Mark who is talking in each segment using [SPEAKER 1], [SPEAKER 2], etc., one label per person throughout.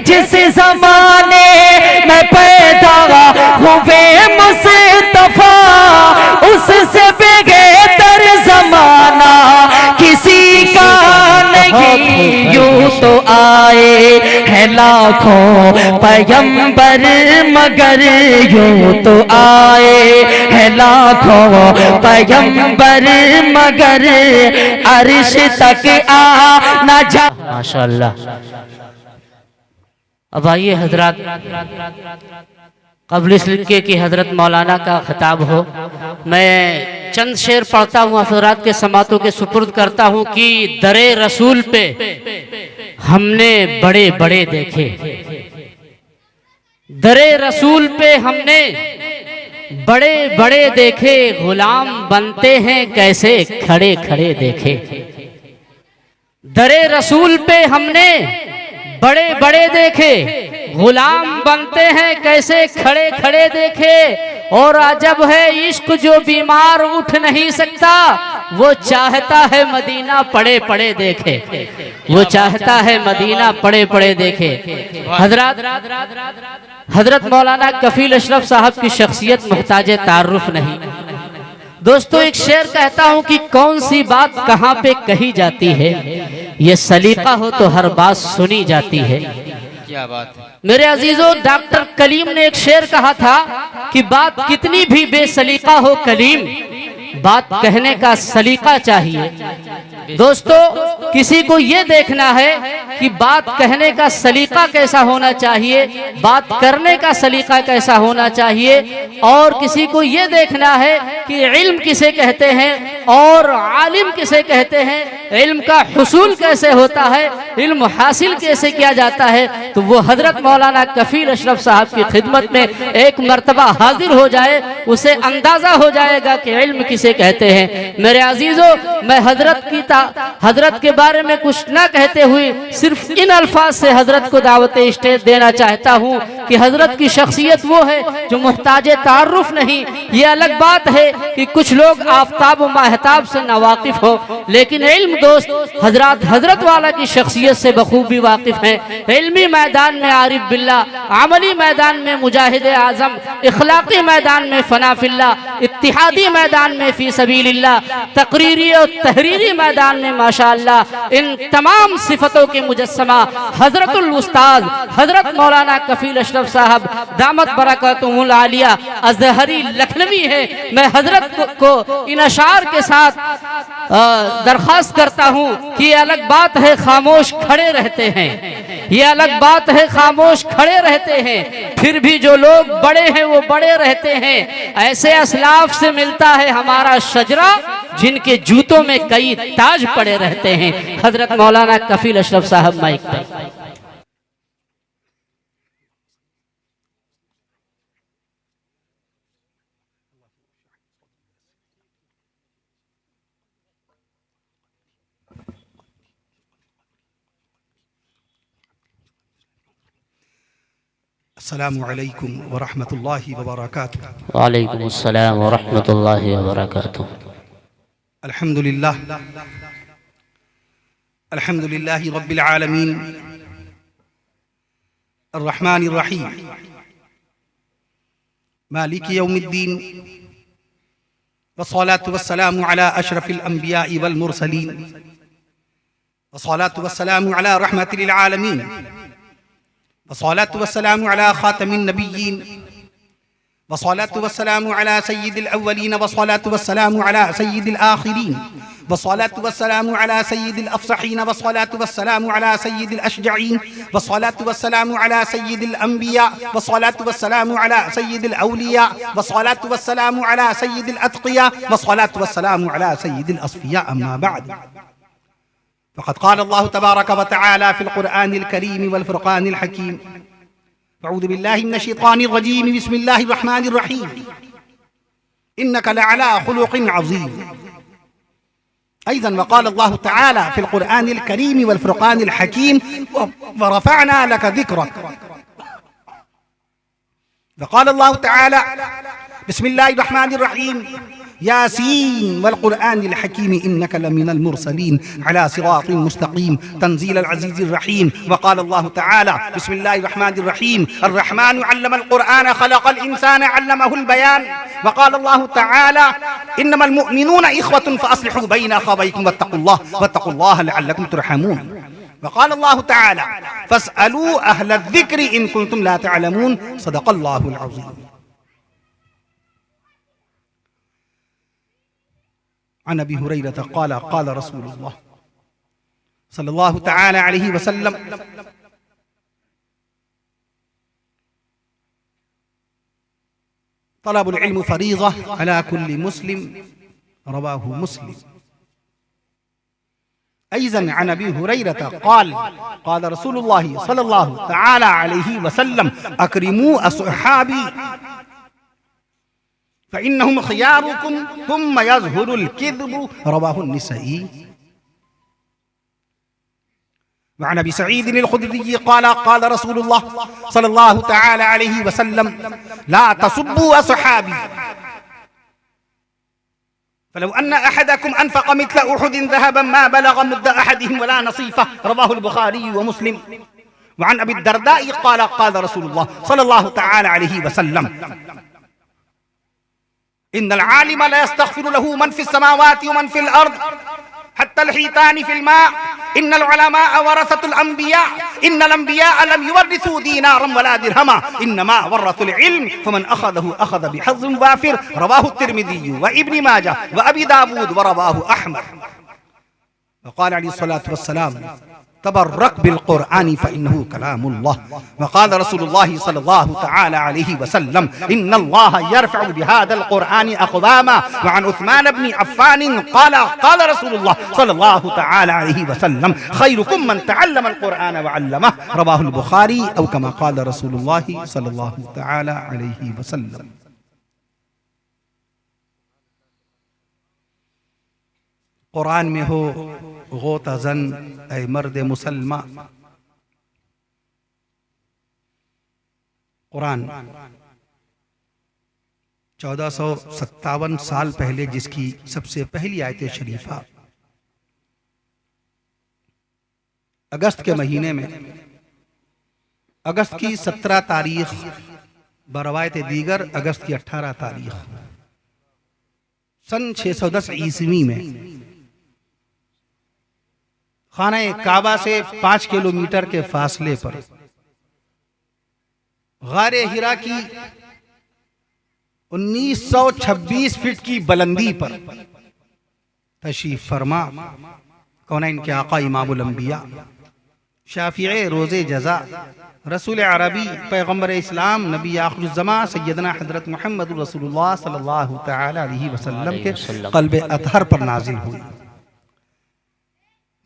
[SPEAKER 1] जिस जमाने में पैदा हुए मुस्तफा, उससे बेहतर जमाना किसी का नहीं। यूं तो आए हैं लाखों पैगंबर, मगर यूं तो आए हैं लाखों पैगंबर, मगर अर्श तक आ ना जा।
[SPEAKER 2] माशाअल्लाह। अब आइए हजरत, क़ब्ल इसलिए कि हजरत मौलाना का खिताब हो, मैं चंद शेर पढ़ता हूँ, हजरात के समातों के सुपुर्द करता हूँ कि दरे रसूल पे हमने बड़े बड़े देखे, दरे रसूल पे हमने बड़े बड़े देखे, गुलाम बनते हैं कैसे खड़े खड़े देखे। दरे रसूल पे हमने बड़े बड़े देखे, गुलाम बनते हैं कैसे खड़े खड़े देखे। और अजब है इश्क जो बीमार उठ नहीं सकता, वो चाहता है मदीना पड़े पड़े देखे, वो चाहता है मदीना पड़े पड़े देखे। हजरत मौलाना कफील अशरफ साहब की शख्सियत मुहताज तारुफ नहीं। दोस्तों एक शेर कहता हूं कि कौन सी बात कहां पे कही जाती है, ये सलीका हो तो हर बात सुनी जाती है।
[SPEAKER 3] क्या बात है
[SPEAKER 2] मेरे अजीजों, डॉक्टर कलीम ने एक शेर कहा था कि बात कितनी भी बेसलीका हो कलीम, बात कहने का सलीका चाहिए। दोस्तों किसी को ये देखना है कि बात कहने का सलीका कैसा होना चाहिए, बात करने का सलीका कैसा होना चाहिए, और किसी को ये देखना है कि इल्म किसे कहते हैं और आलिम किसे कहते हैं, इल्म का हुसूल कैसे होता है, इल्म हासिल कैसे किया जाता है। तो वो हजरत मौलाना कफील अशरफ साहब की खिदमत में एक मर्तबा हाजिर हो जाए, उसे अंदाजा हो जाएगा कि इल्म किसे कहते हैं। मेरे अजीजों, मैं हजरत के बारे में कुछ ना कहते हुए सिर्फ इन अल्फाज से हजरत को दावत स्टेज देना चाहता हूँ कि हजरत की शख्सियत वो है जो मुहताज तारुफ नहीं। ये अलग बात है कि कुछ लोग आफताब व महताब से नावाकिफ हो, लेकिन इल्म दोस्त हजरत वाला की शख्सियत से बखूबी वाकिफ है। इल्मी मैदान में आरिफ बिल्ला, अमली मैदान में मुजाहिद आजम, इखलाकी मैदान में फनाफिल्ला, इत्तिहादी मैदान में फी सबीलिल्लाह, तकरीरी और तहरीरी मैदान में माशाअल्लाह, इन तमाम सिफतों के मुजस्समा हजरतुल उस्ताद हजरत मौलाना कफील अशरफ साहब दामत बरकतुहुल आलिया अज़हरी लखनवी है। मैं हजरत को इन अशार के साथ दरख्वास्त करता हूँ कि ये अलग बात है खामोश खड़े रहते हैं, ये अलग बात है खामोश खड़े रहते हैं, फिर भी जो लोग बड़े हैं वो बड़े रहते हैं। ऐसे असलाफ से मिलता है हमारा शजरा जिनके जूतों में कई ताज पड़े रहते हैं। हजरत मौलाना कफील अशरफ साहब माइक पे।
[SPEAKER 4] अस्सलामु अलैकुम व रहमतुल्लाहि व बरकातुहू।
[SPEAKER 2] वालेकुम अस्सलाम व रहमतुल्लाहि व बरकातुहू।
[SPEAKER 4] अल्हम्दुलिल्लाह अल्हम्दुलिल्लाहि रब्बिल आलमीन अर्रहमानिर रहीम मालिकि यौमिद्दीन वस्सलातु वस्सलामु अला अशरफिल अंबिया'i वल मुरसलीन वस्सलातु वस्सलामु अला रहमतिल लिल आलमीन वस्सलातु वस्सलामु अला खातमिन नबिय्यीन वस्सलातु वस्सलामु अला सय्यिदिल अव्वलीन वस्सलातु वस्सलामु अला सय्यिदिल आखिरीन वस्सलातु वस्सलामु अला सय्यिदिल अफसहीन वस्सलातु वस्सलामु अला सय्यिदिल अशजईन वस्सलातु वस्सलामु अला सय्यिदिल अंबिया वस्सलातु वस्सलामु अला सय्यिदिल औलिया वस्सलातु वस्सलामु अला सय्यिदिल अत्क़िया वस्सलातु वस्सलामु अला सय्यिदिल अस्फ़िया। अम्मा बाद फ़क़द क़ाल अल्लाहु तबारक व तआला फ़िल क़ुरआनिल करीम वल फ़ुरक़ानिल हकीम अऊज़ु बिल्लाहि मिनश शैतानिर रजीम बिस्मिल्लाहिर रहमानिर रहीम इन्नका लअला ख़ुलुक़िन अज़ीम। अयज़न वक़ाल अल्लाहु तआला फ़िल क़ुरआनिल करीम वल फ़ुरक़ानिल हकीम व रफ़अना लक ज़िक्रक। वक़ाल अल्लाहु तआला बिस्मिल्लाहिर रहमानिर रहीम यासीन वल क़ुरआनिल हकीम इन्नका लमिनल मुरसलीन अला सिरातिन मुस्तक़ीम तंज़ीलल अज़ीज़िर रहीम। वक़ाल अल्लाहु तआला बिस्मिल्लाहिर रहमानिर रहीम अर्रहमानु अल्लमल क़ुरआन खलक़ल इंसान अल्लमहुल बयान। वक़ाल अल्लाहु तआला इन्नमल मुअमिनूना इख़्वतुन फ़अस्लिहू बैना अख़वैकुम वत्तक़ुल्लाह लअल्लकुम तुरहमून। वक़ाल अल्लाहु तआला फ़स्अलू अहलल ज़िक्रि इन कुंतुम ला तअलमून। सदक़ल्लाहुल अज़ीम। अन अबी हुरैरा क़ाल क़ाल रसूलुल्लाह सल्लल्लाहु तआला अलैहि वसल्लम तलबुल इल्म फ़रीज़ा अला कुल्लि मुस्लिम। रवाहु मुस्लिम। अयज़न अन अबी हुरैरा क़ाल क़ाल रसूलुल्लाह सल्लल्लाहु तआला अलैहि वसल्लम अक्रिमू अस्हाबी फ़इन्नहुम ख़ियारुकुम थुम्मा यज़हुरुल किज़्बु। रवाहु निसाई। वअन अबी सईद अल-खुदरी क़ाल क़ाल रसूलुल्लाह सल्लल्लाहु तआला अलैहि वसल्लम ला तसुब्बू अस्हाबी फलौ अन्न अहदकुम अनफ़क़ मिस्ल उहुदिन ज़हबन मा बलग़ मुद्द अहदिहिम वला नसीफ़ह। रवाहुल बुख़ारी व मुस्लिम। वअन अबी दरदा क़ाल क़ाल रसूलुल्लाह सल्लल्लाहु तआला अलैहि वसल्लम इन्नल आलिम ला यस्तग़फ़िरु लहू मन फ़िस समावाति व मन फ़िल अर्ज़ हत्तल हीतानि फ़िल मा। इन्नल उलमा वरसतुल अंबिया इन्नल अंबिया लम युवर्रिसू दीनारन वला दिरहमा इन्नमा वरसुल इल्म फमन अख़ज़हु अख़ज़ बिहज़्ज़िन वाफ़िर। रवाहु तिर्मिज़ी व इब्न माजा व अबी दाऊद व रवाहु अहमद। वक़ाल अलैहिस्सलातु वस्सलाम तबर्रक बिल क़ुरआनि फ़इन्नहु कलामुल्लाह। वक़ाल रसूलुल्लाह सल्लल्लाहु तआला अलैहि वसल्लम इन्नल्लाह यरफ़उ बिहाज़ल क़ुरआनि अक़वामा। व अन उस्मान इब्न अफ़्फ़ान क़ाल क़ाल रसूलुल्लाह सल्लल्लाहु तआला अलैहि वसल्लम ख़ैरुकुम मन तअल्लमल क़ुरआन व अल्लमह। रवाहुल बुख़ारी औ कमा क़ाल रसूलुल्लाह सल्लल्लाहु तआला अलैहि वसल्लम। कुरान में हो गोतज़न ऐ मर्द मुसलमा। कुरान 1457 साल पहले जिसकी सबसे पहली आयत शरीफा अगस्त के महीने में अगस्त की 17 तारीख बरवायत दीगर अगस्त की 18 तारीख सन 610 ईस्वी में खाना काबा से 5 किलोमीटर के फासले पर गारे हिरा की 1926 फीट की बुलंदी पर तशरीफ फरमा कौनैन के आका इमामुल अंबिया शाफिए रोज़े जज़ा रसूल अरबी पैगम्बर इस्लाम नबी आखिरुज़ ज़मा सैयदना हज़रत मुहम्मद रसूलुल्लाह सल्लल्लाहु तआला अलैहि वसल्लम के क़ल्ब अतहर पर नाजिल हुई।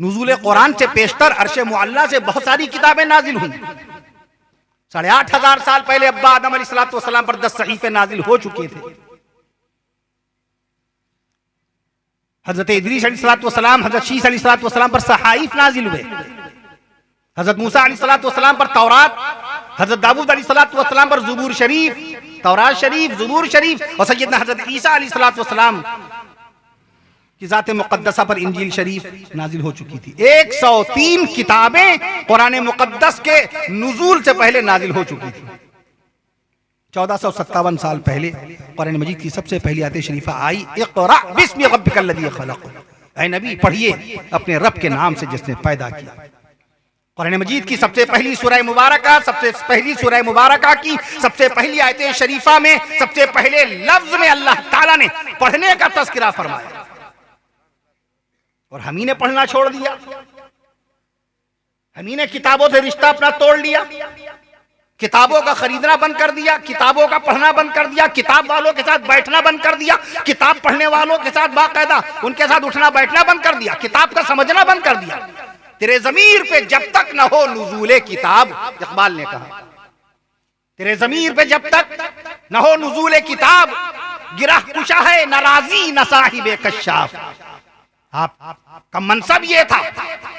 [SPEAKER 4] नुज़ूल कुरान से पेशतर अर्श मुअल्ला से बहुत सारी किताबें नाजिल हुई। 8,500 साल पहले अब्बा आदम अलैहिस्सलाम पर 10 सहीफे नाजिल हो चुके थे। हजरत इदरीस अलैहिस्सलाम हजरत शीस अलैहिस्सलाम पर सहाइफ नाजिल हुए। हजरत मूसा अलैहिस्सलाम पर तौरात, हजरत दाऊद अलैहिस्सलाम पर ज़बूर शरीफ, तौरात शरीफ, ज़बूर शरीफ और सैयदना हजरत ईसा अलैहिस्सलाम की ज़ात मुक़द्दसा पर इंजील शरीफ नाजिल हो चुकी थी। 103 किताबें कुरान मुक़द्दस के नुज़ूल से पहले नाजिल हो चुकी थी। 1457 साल पहले कुरान मजीद की सबसे पहली आयत शरीफा आई, इक़रा बिस्मि रब्बिकल लज़ी खलक़। ऐ नबी पढ़िए अपने रब के नाम से जिसने पैदा किया। कुरान मजीद की सबसे पहली सूरह मुबारका, सबसे पहली सूरह मुबारका की सबसे पहली आयत शरीफा में सबसे पहले लफ्ज में अल्लाह ताला ने पढ़ने का तज़किरा फरमाया और हम ही ने पढ़ना छोड़ दिया। हम ही ने किताबों से रिश्ता अपना तोड़ लिया, किताबों का खरीदना बंद कर दिया, किताबों का पढ़ना बंद कर दिया, किताब वालों के साथ बैठना बंद कर दिया, किताब पढ़ने वालों के साथ बाकायदा उनके साथ उठना बैठना बंद कर दिया, किताब का समझना बंद कर दिया। तेरे ज़मीर पे जब तक न हो नुज़ूले किताब, इक़बाल ने कहा, तेरे ज़मीर पे जब तक न हो नुज़ूले किताब, गिरह कुशा है नाराज़ी न साहिबे कश्शाफ। आपका मनसब ये था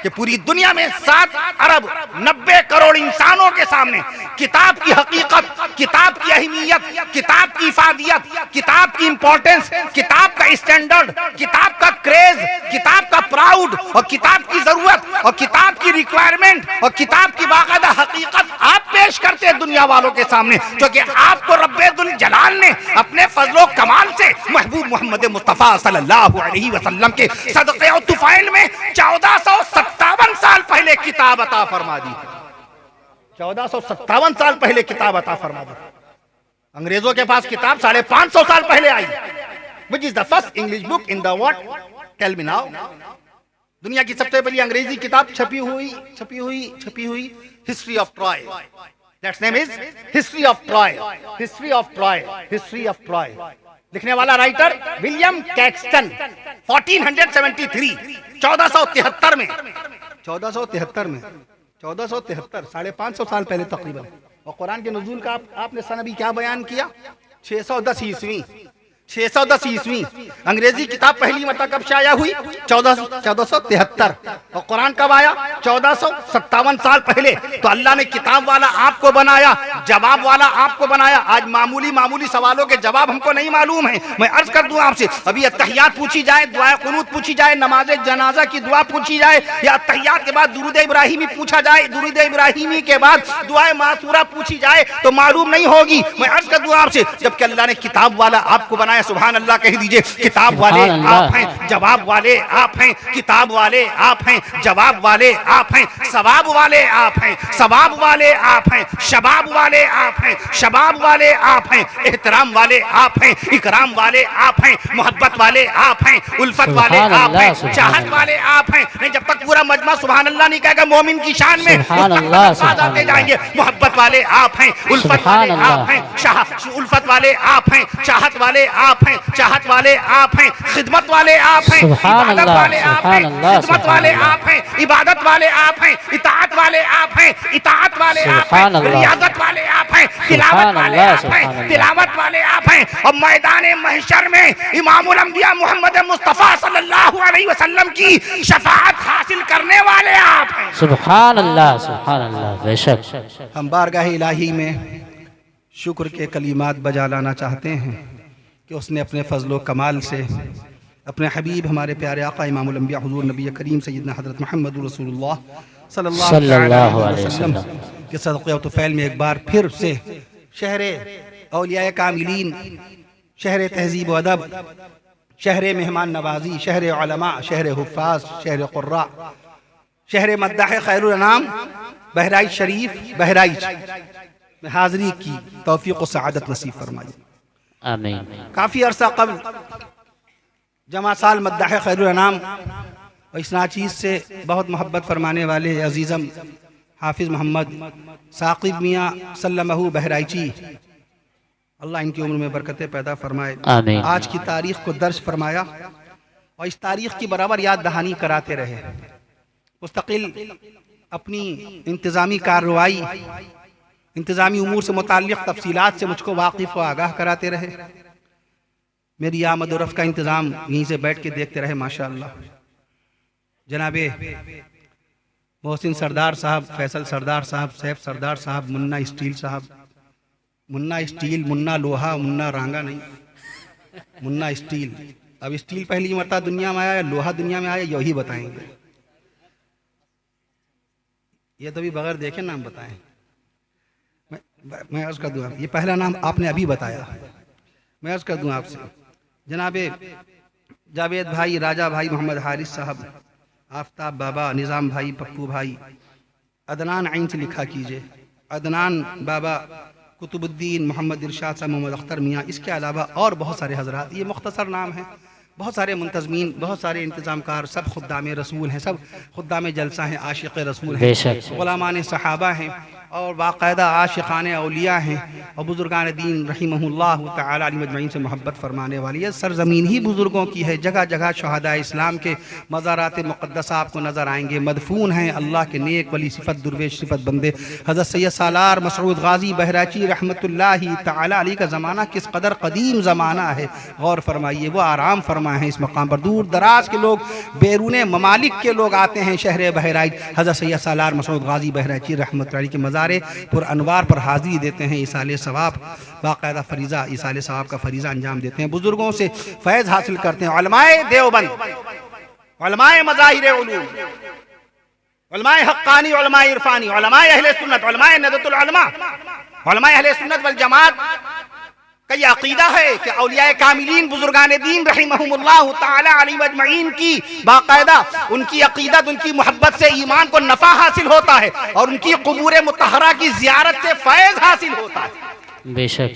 [SPEAKER 4] कि पूरी दुनिया में 7 अरब 90 करोड़ इंसानों के सामने किताब की हकीकत, किताब की अहमियत, किताब की इफादियत, किताब की इंपॉर्टेंस, किताब का स्टैंडर्ड, किताब का क्रेज, किताब का प्राउड और किताब की जरूरत और किताब की रिक्वायरमेंट और किताब की बाकायदा हकीकत आप पेश करते हैं दुनिया वालों के सामने, क्योंकि आपको रब्बे दुल जलाल ने अपने फजलो कमाल से महबूब मोहम्मद मुस्तफ़ा सल्लल्लाहु अलैहि वसल्लम के सदक़े और तुफ़ैल में 1457 साल पहले किताब अता फरमा दी। 1457 साल पहले किताब अता फरमा दी। अंग्रेजों के पास किताब 550 साल पहले आई, which is the first English book in the world, tell me now। दुनिया की सबसे पहली अंग्रेजी किताब छपी हुई history of Troy. That's name is history of Troy, history of Troy, history of Troy. लिखने वाला राइटर विलियम कैक्सटन 1473 1473 में 550 साल पहले तकरीबन। और कुरान के नुज़ूल का आपने सन अभी क्या बयान किया? 610 ईस्वी। 610 ईस्वी अंग्रेजी किताब पहली मतलब कब शाया हुई? 1473। और कुरान कब आया? 1457 साल पहले। तो अल्लाह ने किताब वाला आपको बनाया, जवाब वाला आपको बनाया। आज मामूली सवालों के जवाब हमको नहीं मालूम है। मैं अर्ज कर दूं आपसे, अभी अत्तहियात पूछी जाए, दुआ कुनूत पूछी जाए, नमाज जनाजा की दुआ पूछी जाए, या अत्तहियात के बाद दुरूद इब्राहिमी पूछा जाए, दुरूद इब्राहिमी के बाद दुआ मासूरा पूछी जाए तो मालूम नहीं होगी। मैं अर्ज कर दूं आपसे, जबकि अल्लाह ने किताब वाला आपको बनाया। सुभान अल्लाह कह दीजिए। किताब वाले आप हैं, जवाब वाले आप हैं। किताब वाले आप हैं, जवाब वाले आप हैं। सवाब वाले आप हैं, सवाब वाले आप हैं। शबाब वाले आप हैं, शबाब वाले आप हैं। एहतराम वाले आप हैं, इकराम वाले आप हैं। मोहब्बत वाले आप हैं, उल्फत वाले आप हैं, चाहत वाले आप हैं। नहीं, जब तक पूरा मजमा सुभान अल्लाह नहीं कहेगा मोमिन की शान में, आते जाएंगे। मोहब्बत वाले आप हैं, उल्फत वाले आप हैं, उल्फत वाले आप हैं, चाहत वाले आप हैं, चाहत वाले आप हैं, खिदमत वाले आप हैं, इबादत वाले आप हैं, खिदमत वाले आप हैं, इबादत वाले आप हैं, इताअत वाले आप हैं, इताअत वाले आप हैं, रियाजत वाले आप हैं, तिलावत वाले आप हैं, तिलावत वाले आप हैं। और मैदान महशर में इमामुल अंबिया मोहम्मद मुस्तफ़ा सल्लल्लाहु अलैहि वसल्लम की शफाअत हासिल करने वाले आप हैं।
[SPEAKER 2] सुभान अल्लाह बेशक।
[SPEAKER 4] हम बारगाह इलाही में शुक्र के कलीमात बजा लाना चाहते हैं कि उसने अपने फजलो कमाल से अपने हबीब हमारे प्यारे आका इमामुल अंबिया हुजूर नबी करीम सैयदना हज़रत मुहम्मद रसूलुल्लाह सल्लल्लाहु अलैहि वसल्लम के सदक़े और तुफ़ैल में एक बार फिर से शहर औलिया कामिलीन, शहर तहज़ीब व अदब, शहर मेहमान नवाजी, शहर उलमा, शहर हुफ़ाज़, शहर क़ुर्रा, शहर मद्दाह खैरुल अनाम बहराइच शरीफ, बहराइच में हाज़री की तौफ़ीक़ व सआदत नसीब फरमाई।
[SPEAKER 2] आमीन।
[SPEAKER 4] काफ़ी अरसा कब्ल जमा साल मद्दाह खैरुल अनाम और इस नाचीज़ से बहुत मोहब्बत फरमाने वाले अजीज़म हाफिज़ मोहम्मद साकिब मियाँ सल्लमहु बहराइची, अल्लाह इनकी उम्र में बरकतें पैदा फरमाए।
[SPEAKER 2] आमीन।
[SPEAKER 4] आज की तारीख़ को दर्ज फरमाया और इस तारीख़ की बराबर याद दहानी कराते रहे। मुस्तकिल अपनी इंतज़ामी कार्रवाई, इंतज़ामी उमूर से मुताल्लिक़ तफसीलात से मुझको वाकिफ़ व आगाह कराते रहे। मेरी आमद और रफ़ का इंतज़ाम यहीं से बैठ के देखते रहे। माशाअल्लाह जनाबे मोहसिन सरदार साहब, फैसल सरदार साहब, सैफ सरदार साहब, मुन्ना स्टील साहब, मुन्ना स्टील, मुन्ना लोहा, मुन्ना रांगा नहीं, मुन्ना स्टील। अब स्टील पहली मरतबा दुनिया में आया, लोहा दुनिया में आया, यही बताएंगे। ये तो भी बगैर देखे नाम बताएं। मैं अर्ज़ कर दूँ, ये पहला नाम आपने अभी बताया। मैं अर्ज़ कर दूँ आपसे, जनाबे जावेद भाई, राजा भाई, मोहम्मद हारिस साहब, आफ्ताब बाबा, निज़ाम भाई, पप्पू भाई, अदनान आइन से लिखा कीजिए, अदनान बाबा, कुतुबुद्दीन, मोहम्मद इरशाद साहब, मोहम्मद अख्तर मियाँ, इसके अलावा और बहुत सारे हजरात। ये मुख्तसर नाम है। बहुत सारे मुंतज़मीन, बहुत सारे इंतज़ामकार, सब खुद्दाम रसूल हैं, सब खुद्दाम जलसा हैं, आशिक़ रसूल हैं, गुलामान सहाबा हैं। और बाकायदा आशिक़ान औलिया हैं और बुज़ुर्गान दीन रहिमहुल्लाह तआला अलैहि मजमईन से मोहब्बत फरमाने वाली है। सरज़मीन ही बुज़ुर्गों की है, जगह जगह शहादा इस्लाम के मज़ारात मुक़द्दसा आपको नज़र आएंगे, मदफून हैं अल्लाह के नेक वली सिफ़त दुर्वेश सिफ़त बंदे। हज़रत सैयद सालार मसऊद गाज़ी बहराची रहमतुल्लाहि तआला अलैहि का ज़माना किस कदर क़दीम ज़माना है, गौर फरमाइए। वो आराम फरमाए हैं इस मकाम पर, दूर दराज के लोग, बैरून ममालिक के लोग आते हैं शहर बहराइच हज़रत सैयद सालार मसऊद गाज़ी बहराची रहमतुल्लाहि के मज़ारे पुर अनवार पर हाज़िरी देते हैं, इसाले सवाब बाकायदा फरीज़ा इसाले सवाब का फरीज़ा अंजाम देते हैं, बुज़ुर्गों से फैज़ हासिल करते हैं। उलमाए देवबंद, उलमाए मज़ाहिर उलूम, उलमाए हक्कानी, उलमाए इरफानी, उलमाए अहले सुन्नत, उलमाए नदतुल उलमा, उलमाए अहले सुन्नत वल जमात का ये अकीदा है कि औलियाए कामिलीन बुजुर्गान दीन रहिमहुमुल्लाह तआला अलैहि मजमईन की बाकायदा उनकी अकीदत, उनकी मोहब्बत से ईमान को नफ़ा हासिल होता है और उनकी क़ुबूर मुतहरा की ज़ियारत से फैज़ हासिल होता है।
[SPEAKER 2] बेशक।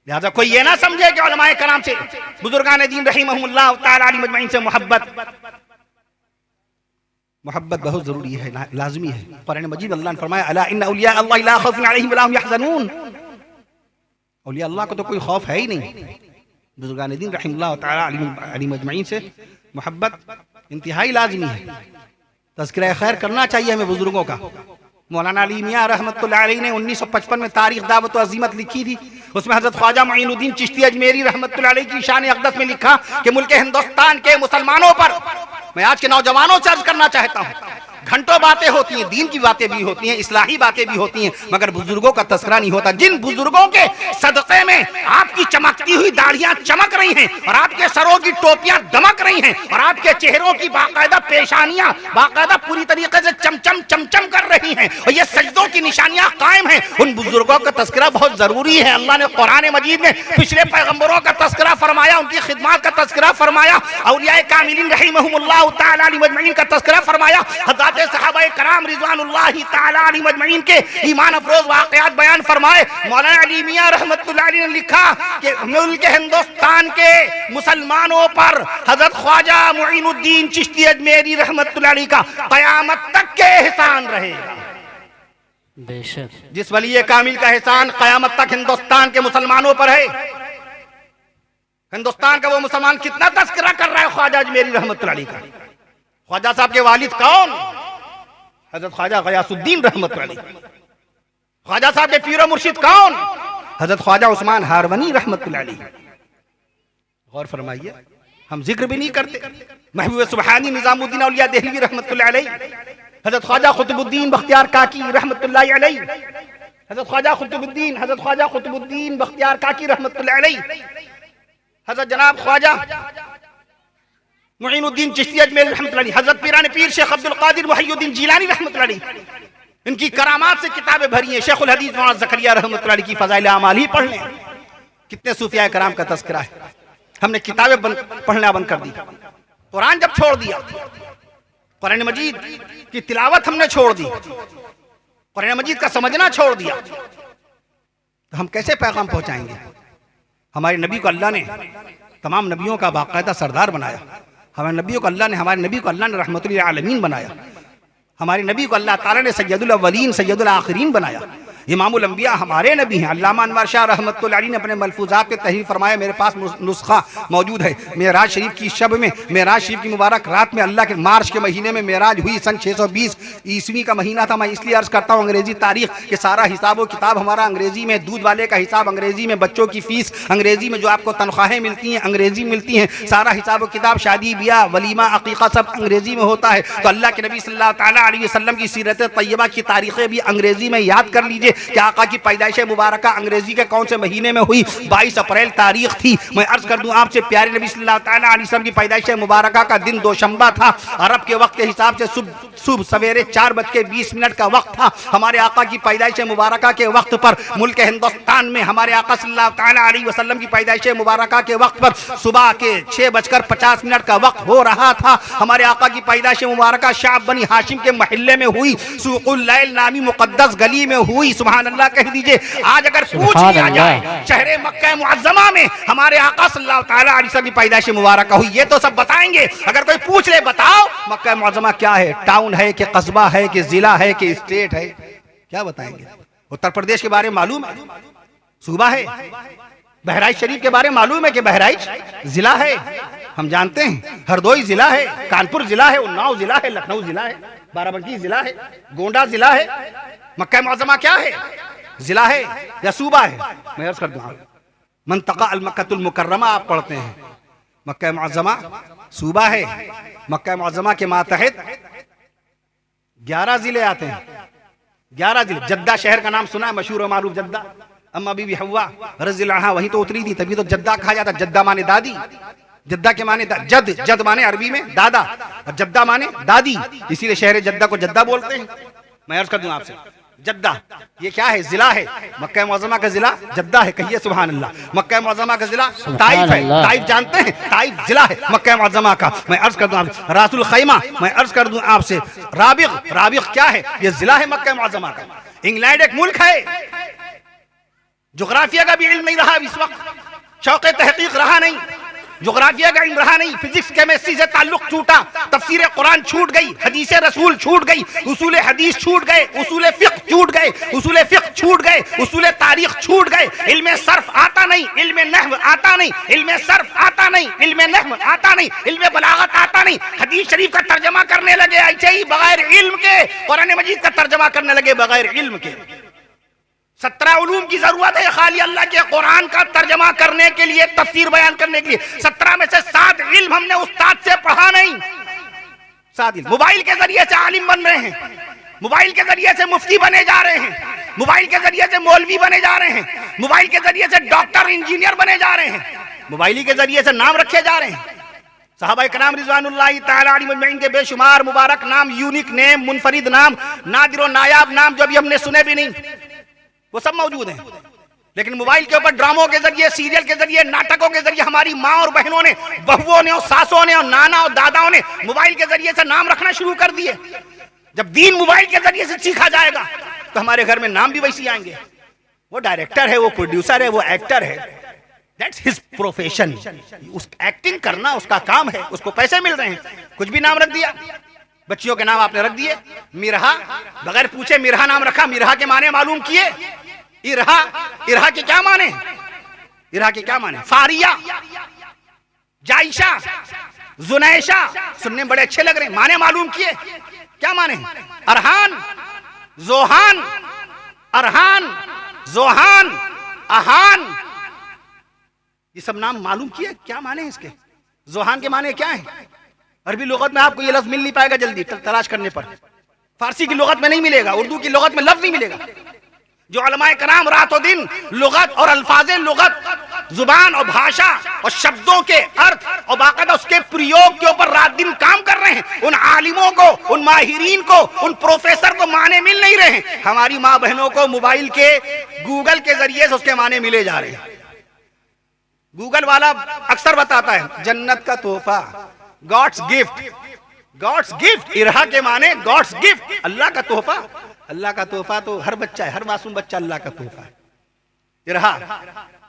[SPEAKER 4] लिहाजा कोई ये ना समझे कि उलमाए कराम से बुजुर्गान दीन रहिमहुमुल्लाह तआला अलैहि मजमईन से मोहब्बत बहुत ज़रूरी है, लाज़मी है। कुरान मजीद अल्लाह ने फरमाया अला इन्ना औलिया अल्लाह ला खौफुन अलैहिम वला हुम यहज़नून, औलिया अल्लाह को तो कोई खौफ है ही नहीं। बुजुर्गान दीन रहिमहुल्लाह तआला अलैहि मजमईन से मोहब्बत इंतहाई लाजमी है। तज़किरा खैर करना चाहिए हमें बुजुर्गों का। मौलाना अली मियां रहमतुल्लाह अलैहि ने 1955 में तारीख दावत व अज़ीमत लिखी थी, उसमें हज़रत ख्वाजा मुईनुद्दीन चिश्ती अजमेरी रहमतुल्लाह अलैहि की शान अक़दस में लिखा कि मुल्क हिंदुस्तान के मुसलमानों पर, मैं आज के नौजवानों से अर्ज करना चाहता हूँ, घंटों बातें होती हैं, दीन की बातें भी होती हैं, इस्लाही बातें भी होती हैं, मगर बुजुर्गों का तस्करा नहीं होता। जिन बुजुर्गों के सदक़े में आपकी चमकती हुई दाढ़ियां चमक रही हैं और आपके सरों की टोपियां दमक रही हैं और आपके चेहरों की बाकायदा पेशानियां बाकायदा पूरी तरीके से चमचम चमचम कर रही हैं और ये सजदों की निशानियां कायम हैं, उन बुजुर्गों का तस्करा बहुत जरूरी है। अल्लाह ने कुरान मजीद में पिछले पैगंबरों का तस्करा फरमाया, उनकी खिदमत का तस्करा फरमाया, औलियाए कामिलीन रहिमहुमुल्लाह तआला अलैहि मजमईन का तस्करा फरमाया, हज़रत सहाबाए कराम रिज़वानुल्लाहि तआला अलैहि मजमईन के ईमान अफरोज वाक़यात बयान फरमाए। मौलाना अली मियां रहमतुल्लाह अलैहि ने लिखा कि मुल्क हिंदुस्तान के मुसलमानों पर हज़रत ख्वाजा मुईनुद्दीन चिश्ती अजमेरी रहमतुल्लाह अलैहि का क़यामत तक के एहसान रहेगा।
[SPEAKER 2] बेशक।
[SPEAKER 4] जिस वली कामिल का एहसान क़यामत तक हिंदुस्तान के मुसलमानों पर है। हिंदुस्तान का वो मुसलमान कितना तस्करा कर रहा है ख्वाजा अजमेरी रहमतुल्लाह अलैहि का। ख्वाजा साहब के वालिद कौन? हजरत ख्वाजा गयासुद्दीन रहमतुल्लाह अलैह। ख्वाजा साहब के पीरो मुर्शिद कौन? हजरत ख्वाजा उस्मान हारवनी रहमतुल्लाह अलैह। गौर फरमाइए, हम जिक्र भी नहीं करते महबूब सुबहानी निजामुद्दीन औलिया देहलवी रहमतुल्लाह अलैह, हजरत ख्वाजा कुतुबुद्दीन बख्तियार काकी रहमतुल्लाह अलैह, हजरत ख्वाजा कुतुबुद्दीन बख्तियार काकी रहमतुल्लाह अलैह, हजरत जनाब ख्वाजा मुईनुद्दीन चिश्ती अजमेरी रहमतुल्लाह अलैह, हजरत पीरान पीर शेख अब्दुल कादिर मुहीयुद्दीन जिलानी रहमतुल्लाह अलैह। इनकी करामात से किताबें भरी हैं। शेखुल हदीस मौलाना ज़करिया रहमतुल्लाह अलैह की फ़ज़ाइल आमाल ही पढ़ लें, कितने सूफिया कराम का तज़किरा है। हमने किताबें पढ़ना बंद कर दी, कुरान जब छोड़ दिया, कुरान मजीद की तिलावत हमने छोड़ दी, कुरान मजीद का समझना छोड़ दिया, तो हम कैसे पैगाम पहुंचाएंगे? हमारे नबी को अल्लाह ने तमाम नबियों का बाकायदा सरदार बनाया, हमारे नबी को अल्लाह ने रहमतुल लिल आलमीन बनाया, हमारे नबी को अल्लाह ताला ने सैयदुल अव्वलीन सैयदुल आखिरीन बनाया, इमामुल अंबिया हमारे नबी हैं। अल्लामा अनवर शाह रहमतुल्लाह अलैह ने अपने मलफूजात के तहरीर फरमाया, मेरे पास नुस्खा मौजूद है। मेराज शरीफ की शब में, मेराज शरीफ की मुबारक रात में, अल्लाह के मार्च के महीने में मेराज हुई। सन 620 ईस्वी का महीना था। मैं इसलिए अर्ज करता हूँ अंग्रेजी तारीख के सारा हिसाब व किताब हमारा अंग्रेजी में, दूध वाले का हिसाब अंग्रेजी में, बच्चों की फीस अंग्रेजी में, जो आपको तनख्वाहें मिलती हैं अंग्रेजी मिलती हैं, सारा हिसाब व किताब, शादी ब्याह वलीमा अकीक़ा सब अंग्रेजी में होता है। तो अल्लाह के नबी सल्लल्लाहु तआला अलैहि वसल्लम की सीरत तैयबा की तारीखें भी अंग्रेजी में याद कर लीजिए कि आका की पैदाइश मुबारका अंग्रेजी के कौन से महीने में हुई। 22 अप्रैल तारीख थी। मैं अर्ज कर दूं आपसे, प्यारे नबी सल्लल्लाहु तआला अलैहि वसल्लम की पैदाइश मुबारका का दिन दोशंबा था। अरब के वक्त के हिसाब से सुबह सवेरे 4:20 का वक्त था। हमारे आका की पैदाइश मुबारका के वक्त पर मुल्क हिंदुस्तान में हमारे आका सल्लल्लाहु तआला अलैहि वसल्लम की पैदाइश मुबारका के वक्त पर सुबह के 6:50 का वक्त हो रहा था। हमारे आका की पैदाइश मुबारका शाब बनी हाशिम के महल्ले में हुई, सूकुल लैल नामी मुकद्दस गली में हुई। सुभान अल्लाह कह दीजिए। आज अगर पूछ लिया जाए शहरे मक्का मुअज्जमा में हमारे आका सल्लल्लाहु तआला अलैहि वसल्लम की पैदाइश मुबारका हुई, ये तो सब बताएंगे। अगर कोई पूछ ले, बताओ मक्का मुअज्जमा क्या है, टाउन है कि कस्बा है कि जिला है कि स्टेट है, क्या बताएंगे? उत्तर प्रदेश के बारे में मालूम है? सूबा है। बहराइच शरीफ के बारे में मालूम है कि बहराइच जिला है? हम जानते हैं। हरदोई जिला है, कानपुर जिला है, उन्नाव जिला है, लखनऊ जिला है, बाराबंकी जिला है, गोंडा जिला है। मक्का मुअज़्ज़मा क्या है? जिला है या सूबा है? मैं अर्ज कर दूं, मंतका अल मक्कतुल मुकर्रमा आप पढ़ते हैं, मक्का मुअज़्ज़मा सूबा है। मक्का मुअज़्ज़मा के मातहत 11 जिले आते हैं। 11 जिले। जद्दा शहर का नाम सुना है, मशहूर और मारूफ जद्दा। अम्मा बीबी हव्वा रज़ियल्लाहु अन्हा वहीं तो उतरी थी, तभी तो जद्दा कहा जाता। जद्दा माने दादी, जद्दा के माने जद माने अरबी में दादा, और जद्दा माने दादी, इसीलिए शहर जद्दा को जद्दा बोलते हैं। मैं अर्ज कर दूं आपसे, जद्दा ये क्या है? जिला है। मक्का मुअज़्ज़मा का जिला जद्दा है, कहिए सुभान अल्लाह। मक्का मुअज़्ज़मा का जिला ताइफ है। ताइफ जानते हैं? ताइफ जिला है मक्का मुअज़्ज़मा का। मैं अर्ज कर दूं आपसे, रासुल खैमा। मैं अर्ज कर दूं आपसे, राबिग क्या है? ये जिला है मक्का मुअज़्ज़मा का। इंग्लैंड एक मुल्क है। जोग्राफिया का भी इल्म नहीं रहा इस वक्त, शौक़ तहक़ीक़ रहा नहीं, जोग्राफिया का इल्म रहा नहीं, फिजिक्स केमिस्ट्री से ताल्लुक छूटा, तफसीर कुरान छूट गई, हदीस रसूल छूट गई, उसूल हदीस छूट गए, उसूल फ़िक़्ह छूट गए, उसूल फ़िक़्ह छूट गए, उसूल तारीख़ छूट गए, इल्म सर्फ आता नहीं, इल्म नहव आता नहीं, इल्म सर्फ आता नहीं, इल्म नहव आता नहीं, इल्म बलागत आता नहीं। हदीस शरीफ का तर्जमा करने लगे ऐसे ही बगैर इल्म के, कुरान मजीद का तर्जमा करने लगे बगैर इल्म के। 17 उलूम की जरूरत है खाली अल्लाह के कुरान का तर्जमा करने के लिए, तफसीर बयान करने के लिए। 17 में से 7 इल्म हमने उस्ताद से पढ़ा नहीं। 7 इल्म मोबाइल के जरिए से आलिम बन रहे हैं, मोबाइल के जरिए से मुफ्ती बने जा रहे हैं, मोबाइल के जरिए से मौलवी बने जा रहे हैं, मोबाइल के जरिए से डॉक्टर इंजीनियर बने जा रहे हैं, मोबाइल के जरिए से नाम रखे जा रहे हैं। सहाबा किराम रिज़वानुल्लाहि तआला अलैहिम के बेशुमार मुबारक नाम, यूनिक नेम, मुनफरिद नाम, नादिर और नायाब नाम जो अभी हमने सुने भी नहीं, वो सब मौजूद हैं। लेकिन मोबाइल के ऊपर ड्रामों के जरिए, सीरियल के जरिए, नाटकों के जरिए हमारी माँ और बहनों ने, बहुओं ने और सासों ने और नाना और दादाओं ने मोबाइल के जरिए से नाम रखना शुरू कर दिए। जब दीन मोबाइल के जरिए से सीखा जाएगा तो हमारे घर में नाम भी वैसे आएंगे। वो डायरेक्टर है, वो प्रोड्यूसर है, वो एक्टर है, दैट्स हिज प्रोफेशन। उस एक्टिंग करना उसका काम है, उसको पैसे मिल रहे हैं, कुछ भी नाम रख दिया। बच्चियों के नाम आपने रख दिए मिरहा, बगैर पूछे मिरहा नाम रखा। मिरहा के माने मालूम किए? इरहा, इरहा के क्या माने? इरहा के क्या माने? फारिया, जायशा, जुनैशा, सुनने में बड़े अच्छे लग रहे हैं, माने मालूम किए? क्या माने? अरहान, जोहान, अरहान, जोहान, अहान, ये सब नाम मालूम किए? क्या माने इसके? जोहान के माने क्या है? अरबी लुगत में आपको ये लफ्ज मिल नहीं पाएगा जल्दी तलाश करने पर। फारसी की लुगत में नहीं मिलेगा, उर्दू की लुगत में लफ्ज नहीं मिलेगा। जो उलमाए कराम रातों दिन लुगत और अल्फाजे लुगत, जुबान और भाषा और शब्दों के अर्थ और बाकायदा उसके प्रयोग के ऊपर रात दिन काम कर रहे हैं, उन आलिमों को, उन माहिरीन को, उन प्रोफेसर को माने मिल नहीं रहे हैं। हमारी माँ बहनों को मोबाइल के, गूगल के जरिए से उसके माने मिले जा रहे हैं। गूगल वाला अक्सर बताता है जन्नत का तोहफा, God's gift, God's gift. Irha के माने गॉड्स गिफ्ट, अल्लाह का तोहफा। अल्लाह का तोहफा तो हर बच्चा है, हर मासूम बच्चा अल्लाह का तोहफा है। इरहा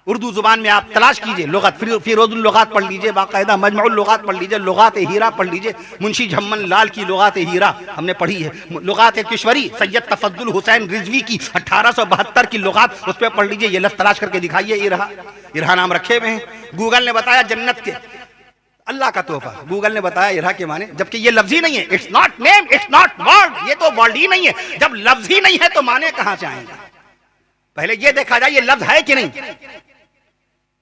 [SPEAKER 4] उर्दू जुबान में आप तलाश कीजिए, लुगत फिरोजुल लुगात पढ़ लीजिए, बाकायदा मजमुउल लुगात पढ़ लीजिए, लुगात हीरा पढ़ लीजिए, मुंशी झम्मन लाल की लुगात हीरा हमने पढ़ी है, लुगात किश्वरी सैयद तफद्दुल हुसैन रिजवी की 1872 की लुगात, उस पर पढ़ लीजिए, ये लफ्ज़ तलाश करके दिखाइए। इरहा, इरहा नाम रखे हुए हैं। गूगल ने बताया जन्नत के, अल्लाह का तोहफा, गूगल ने बताया इरहा के माने, जबकि ये लफ्ज ही नहीं है। It's not name, it's not word, ये तो वर्ड ही नहीं है। जब लफ्ज ही नहीं है तो माने कहां से आएंगे? पहले ये देखा जाए ये लफ्ज है कि नहीं,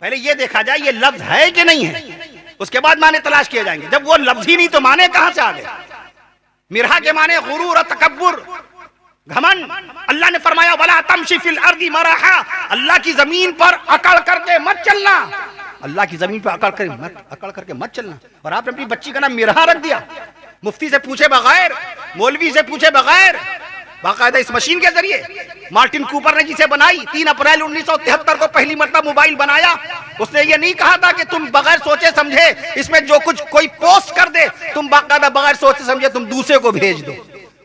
[SPEAKER 4] पहले ये देखा जाए ये लफ्ज है कि नहीं है, उसके बाद माने तलाश किए जाएंगे। जब वो लफ्ज ही नहीं तो माने कहां से आ गए? मिरहा के माने गुरूर और तकब्बुर, घमंड। अल्लाह ने फरमाया वला तमशी फिल अर्दी मराहा, अल्लाह की जमीन पर अकड़ करके मत चलना, अल्लाह की जमीन पर अकड़ करके मत चलना। और आपने अपनी बच्ची का नाम मिरहा रख दिया, मुफ्ती से पूछे बगैर, मौलवी से पूछे बगैर, बाकायदा इस मशीन के जरिए। मार्टिन कूपर ने जिसे बनाई 3 अप्रैल 1973 को पहली मरतबा मोबाइल बनाया, उसने ये नहीं कहा था कि तुम बगैर सोचे समझे इसमें जो कुछ कोई पोस्ट कर दे, तुम बाकायदा बगैर सोचे समझे तुम दूसरे को भेज दो।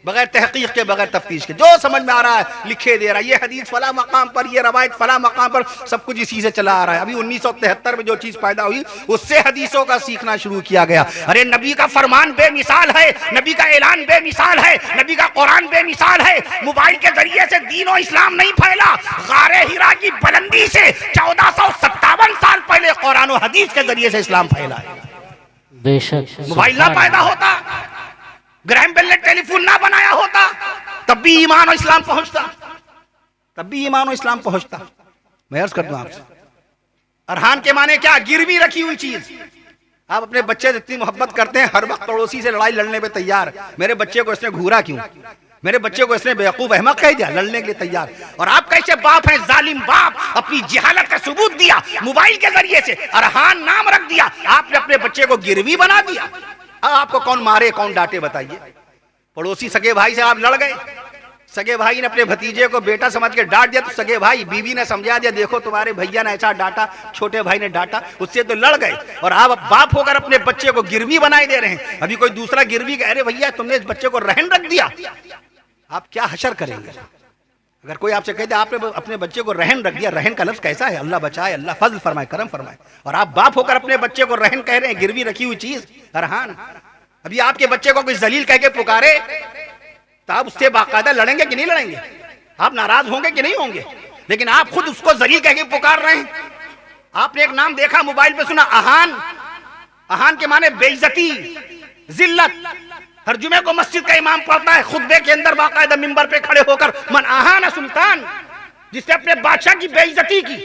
[SPEAKER 4] बगैर तहकीक के, बगैर तफ्तीश के, जो समझ में आ रहा है लिखे दे रहा है। ये हदीस फला मकाम पर, ये रवायत फला मकाम पर, सब कुछ इसी से चला आ रहा है। अभी 1973 में जो चीज पैदा हुई उससे हदीसों का सीखना शुरू किया गया। अरे नबी का फरमान बेमिसाल है, नबी का ऐलान बेमिसाल है, नबी का कुरान बेमिसाल है। मोबाइल के जरिए से दीन और इस्लाम नहीं फैला, गारे हिरा की बुलंदी से 1457 साल पहले कुरान और हदीस के जरिए से इस्लाम फैला है।
[SPEAKER 2] बेशक
[SPEAKER 4] मोबाइल ना पैदा होता, ग्राहम बेल ने टेलीफोन ना बनाया होता, तब भी ईमान और इस्लाम पहुंचता, तब भी ईमान और इस्लाम पहुंचता। मैं अर्ज करता हूं आपसे, अरहान के माने क्या? गिरवी रखी हुई चीज। आप अपने बच्चे से इतनी मोहब्बत करते हैं, हर वक्त पड़ोसी से लड़ाई लड़ने पे तैयार। मेरे बच्चे को इसने घूरा क्यों, मेरे बच्चे को इसने बेवकूफ अहमक कह दिया, लड़ने के लिए तैयार। और आप कैसे बाप हैं, जालिम बाप, अपनी जिहालत का सबूत दिया मोबाइल के जरिए से, अरहान नाम रख दिया, आपने अपने बच्चे को गिरवी बना दिया। आपको कौन मारे कौन डांटे बताइए? पड़ोसी सगे भाई से आप लड़ गए, सगे भाई ने अपने भतीजे को बेटा समझ के डांट दिया, तो सगे भाई बीवी ने समझा दिया, देखो तुम्हारे भैया ने ऐसा डांटा, छोटे भाई ने डांटा, उससे तो लड़ गए। और आप बाप होकर अपने बच्चे को गिरवी बनाए दे रहे हैं। अभी कोई दूसरा गिरवी कह रहे भैया तुमने इस बच्चे को रहन रख दिया, आप क्या हशर करेंगे? अगर कोई आपसे कहते आपने अपने बच्चे को रहन रख दिया, रहन का लफ्ज कैसा है? अल्लाह बचाए, अल्लाह फजल फरमाए, करम फरमाए। और आप बाप होकर अपने बच्चे को रहन कह रहे हैं, गिरवी रखी हुई चीज, अरहान। अभी आपके बच्चे को कोई जलील कह के पुकारे तो आप उससे बाकायदा लड़ेंगे कि नहीं लड़ेंगे? आप नाराज होंगे कि नहीं होंगे? लेकिन आप खुद उसको जलील कह के पुकार रहे हैं। आपने एक नाम देखा मोबाइल पे, सुना अहान। अहान के माने बेइज्जती, जिल्लत। हर जुमे को मस्जिद का इमाम पढ़ता है, खुतबे के अंदर बाकायदा मिंबर पे खड़े होकर मन अहान सुल्तान, जिसने अपने बादशाह की बेइज्जती की।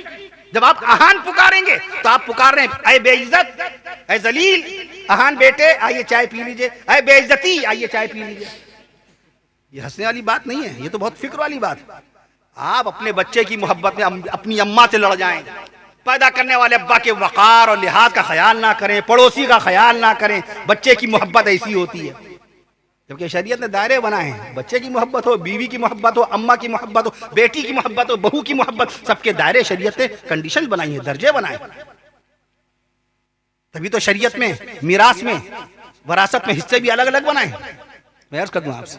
[SPEAKER 4] जब आप अहान पुकारेंगे तो आप पुकार रहे हैं ऐ बेइज्जत, ऐ जलील, अहान बेटे आइए चाय पी लीजिए, ऐ बेइज्जती आइए चाय पी लीजिए। ये हंसने वाली बात नहीं है, ये तो बहुत फिक्र वाली बात। आप अपने बच्चे की मोहब्बत में अपनी अम्मा से लड़ जाएं, पैदा करने वाले अब्बा के वकार और लिहाज का ख्याल ना करें, पड़ोसी का ख्याल ना करें। बच्चे की मोहब्बत ऐसी होती है, जबकि शरीयत ने दायरे बनाए हैं। बच्चे की मोहब्बत हो, बीवी की मोहब्बत हो, अम्मा की मोहब्बत हो, बेटी की मोहब्बत हो, बहू की मोहब्बत, सबके दायरे शरीयत ने कंडीशन बनाई है, दर्जे बनाए। तभी तो शरीयत में मिरास में, वरासत में हिस्से भी अलग अलग बनाए। मैं अर्ज कर दूं आपसे,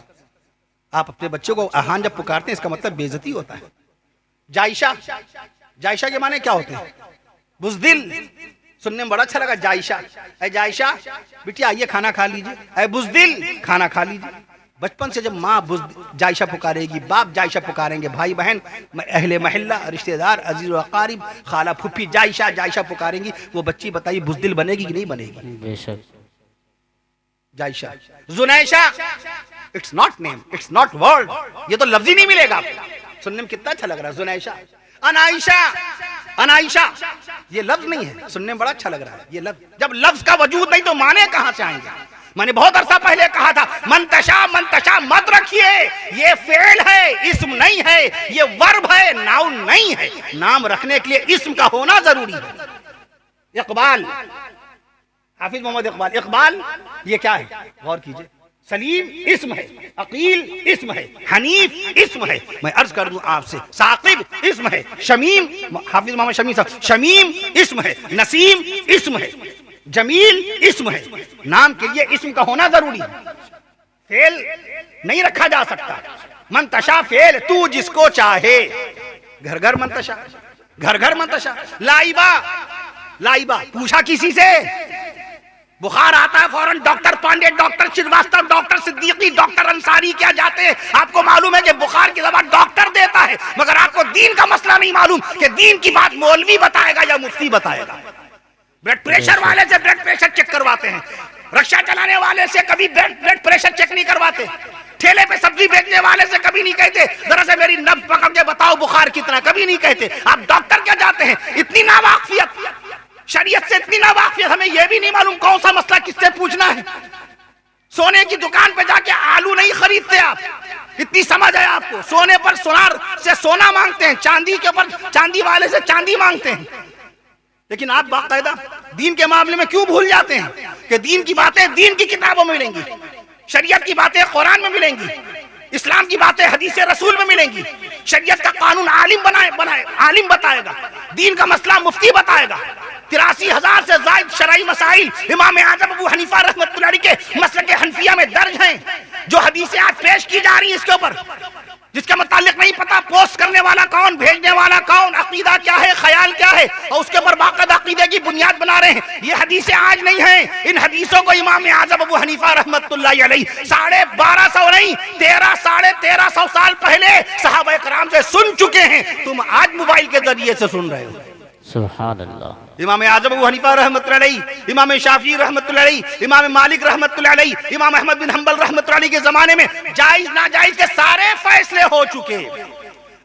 [SPEAKER 4] आप अपने बच्चे को अहान जब पुकारते हैं इसका मतलब बेइज्जती होता है। जायशा, जायशा के माने क्या होते हैं? बुज़दिल। सुनने में बड़ा अच्छा लगा, जायशा। ऐ जायशा बिटिया आइए खाना खा लीजिए, ऐ बुज़दिल खाना खा लीजिए। बचपन से जब माँ जायशा पुकारेगी, बाप जायशा पुकारेंगे, भाई बहन, अहले महल्ला, रिश्तेदार, अजीज व अकारिब, खाला फुफी जायशा जायशा पुकारेंगी, वो बच्ची बताइए बुज़दिल बनेगी कि नहीं बनेगी?
[SPEAKER 2] बेशक।
[SPEAKER 4] जायशा। जुनैशा, it's not name, it's not word, ये तो लफ्ज ही नहीं मिलेगा आपको। सुनने में कितना अच्छा लग रहा है, जुनैशा। अनाइशा, अनाइशा ये लफ्ज नहीं है, सुनने में बड़ा अच्छा लग रहा है ये लफ्ज। जब लफ्ज का वजूद नहीं तो माने कहां से आएंगे? मैंने बहुत अरसा पहले कहा था, मंतशा मत रखिए, ये फेल है, इस्म नहीं है, ये वर्ब है, नाउन नहीं है। नाम रखने के लिए इस्म का होना जरूरी है। इकबाल, हाफिज मोहम्मद इकबाल। इकबाल ये क्या है? गौर कीजिए। सलीम इस्म है, अकील इस्म है, हनीफ इस्म है। मैं अर्ज कर दूं आपसे, साकिब इस्म है, शमीम, हाफिज मोहम्मद शमीम साहब, शमीम इस्म है, नसीम इस्म है, जमील इस्म है। नाम के लिए इस्म का होना जरूरी है, फेल नहीं रखा जा सकता। मंतशा फेल, तू जिसको चाहे, घर घर मंतशा, घर घर मंतशा। लाइबा, लाइबा पूछा किसी से, बुखार आता है फौरन doctor Pandey, doctor Srivastava, doctor Siddiqui, doctor Ansari क्या जाते हैं। आपको मालूम है कि बुखार की दवा डॉक्टर देता है, मगर आपको दीन का मसला नहीं मालूम कि दीन की बात मौलवी बताएगा या मुफ्ती बताएगा। ब्लड प्रेशर वाले से ब्लड प्रेशर चेक करवाते हैं, रिक्शा चलाने वाले से कभी ब्लड प्रेशर चेक नहीं करवाते, ठेले पे सब्जी बेचने वाले से कभी नहीं कहते जरा से मेरी नब्ज पकड़ के बताओ बुखार कितना, कभी नहीं कहते। आप डॉक्टर क्या जाते हैं? इतनी नावाकिफियत, शरीयत से इतनी नावाकिफियत, हमें यह भी नहीं मालूम कौन सा मसला किससे पूछना है। सोने की दुकान पे जाके आलू नहीं खरीदते आप, इतनी समझ है आपको। सोने पर सोनार से सोना मांगते हैं, चांदी के ऊपर चांदी वाले से चांदी मांगते हैं। लेकिन आप बाकायदा दीन के मामले में क्यों भूल जाते हैं कि दीन की बातें दीन की किताबों में मिलेंगी, शरीयत की बातें कुरान में मिलेंगी, इस्लाम की बातें हदीस रसूल में मिलेंगी। शरीयत का कानून आलिम बताएगा, दीन का मसला मुफ्ती बताएगा। 83,000 से ज्यादा शरई मसाइल इमाम आजम अबू हनीफा रहमतुल्लाह अलैह के मसलक हनफिया में दर्ज हैं। जो हदीसें आज पेश की जा रही हैं इसके ऊपर, जिसके मुतालिक नहीं पता पोस्ट करने वाला कौन, भेजने वाला कौन, अकीदा क्या है, ख्याल क्या है, और उसके ऊपर बाकायदा अकीदे की बुनियाद बना रहे हैं। ये हदीसें आज नहीं हैं। इन हदीसों को इमाम आज़म अबू हनीफा रहमतुल्लाह अलैह 1250 नहीं 1300 साल पहले सहाबा कराम से सुन चुके हैं। तुम आज मोबाइल के जरिए से सुन रहे हो।
[SPEAKER 2] सुभान अल्लाह।
[SPEAKER 4] इमाम आज़म अबू हनीफा रहमतुल्लाह अलैह, इमाम शाफी रहमतुल्लाह अलैह, इमाम मालिक रहमतुल्लाह अलैह, इमाम अहमद बिन हंबल रहमतुल्लाह अलैह के जमाने में जायज नाजायज के सारे फैसले हो चुके।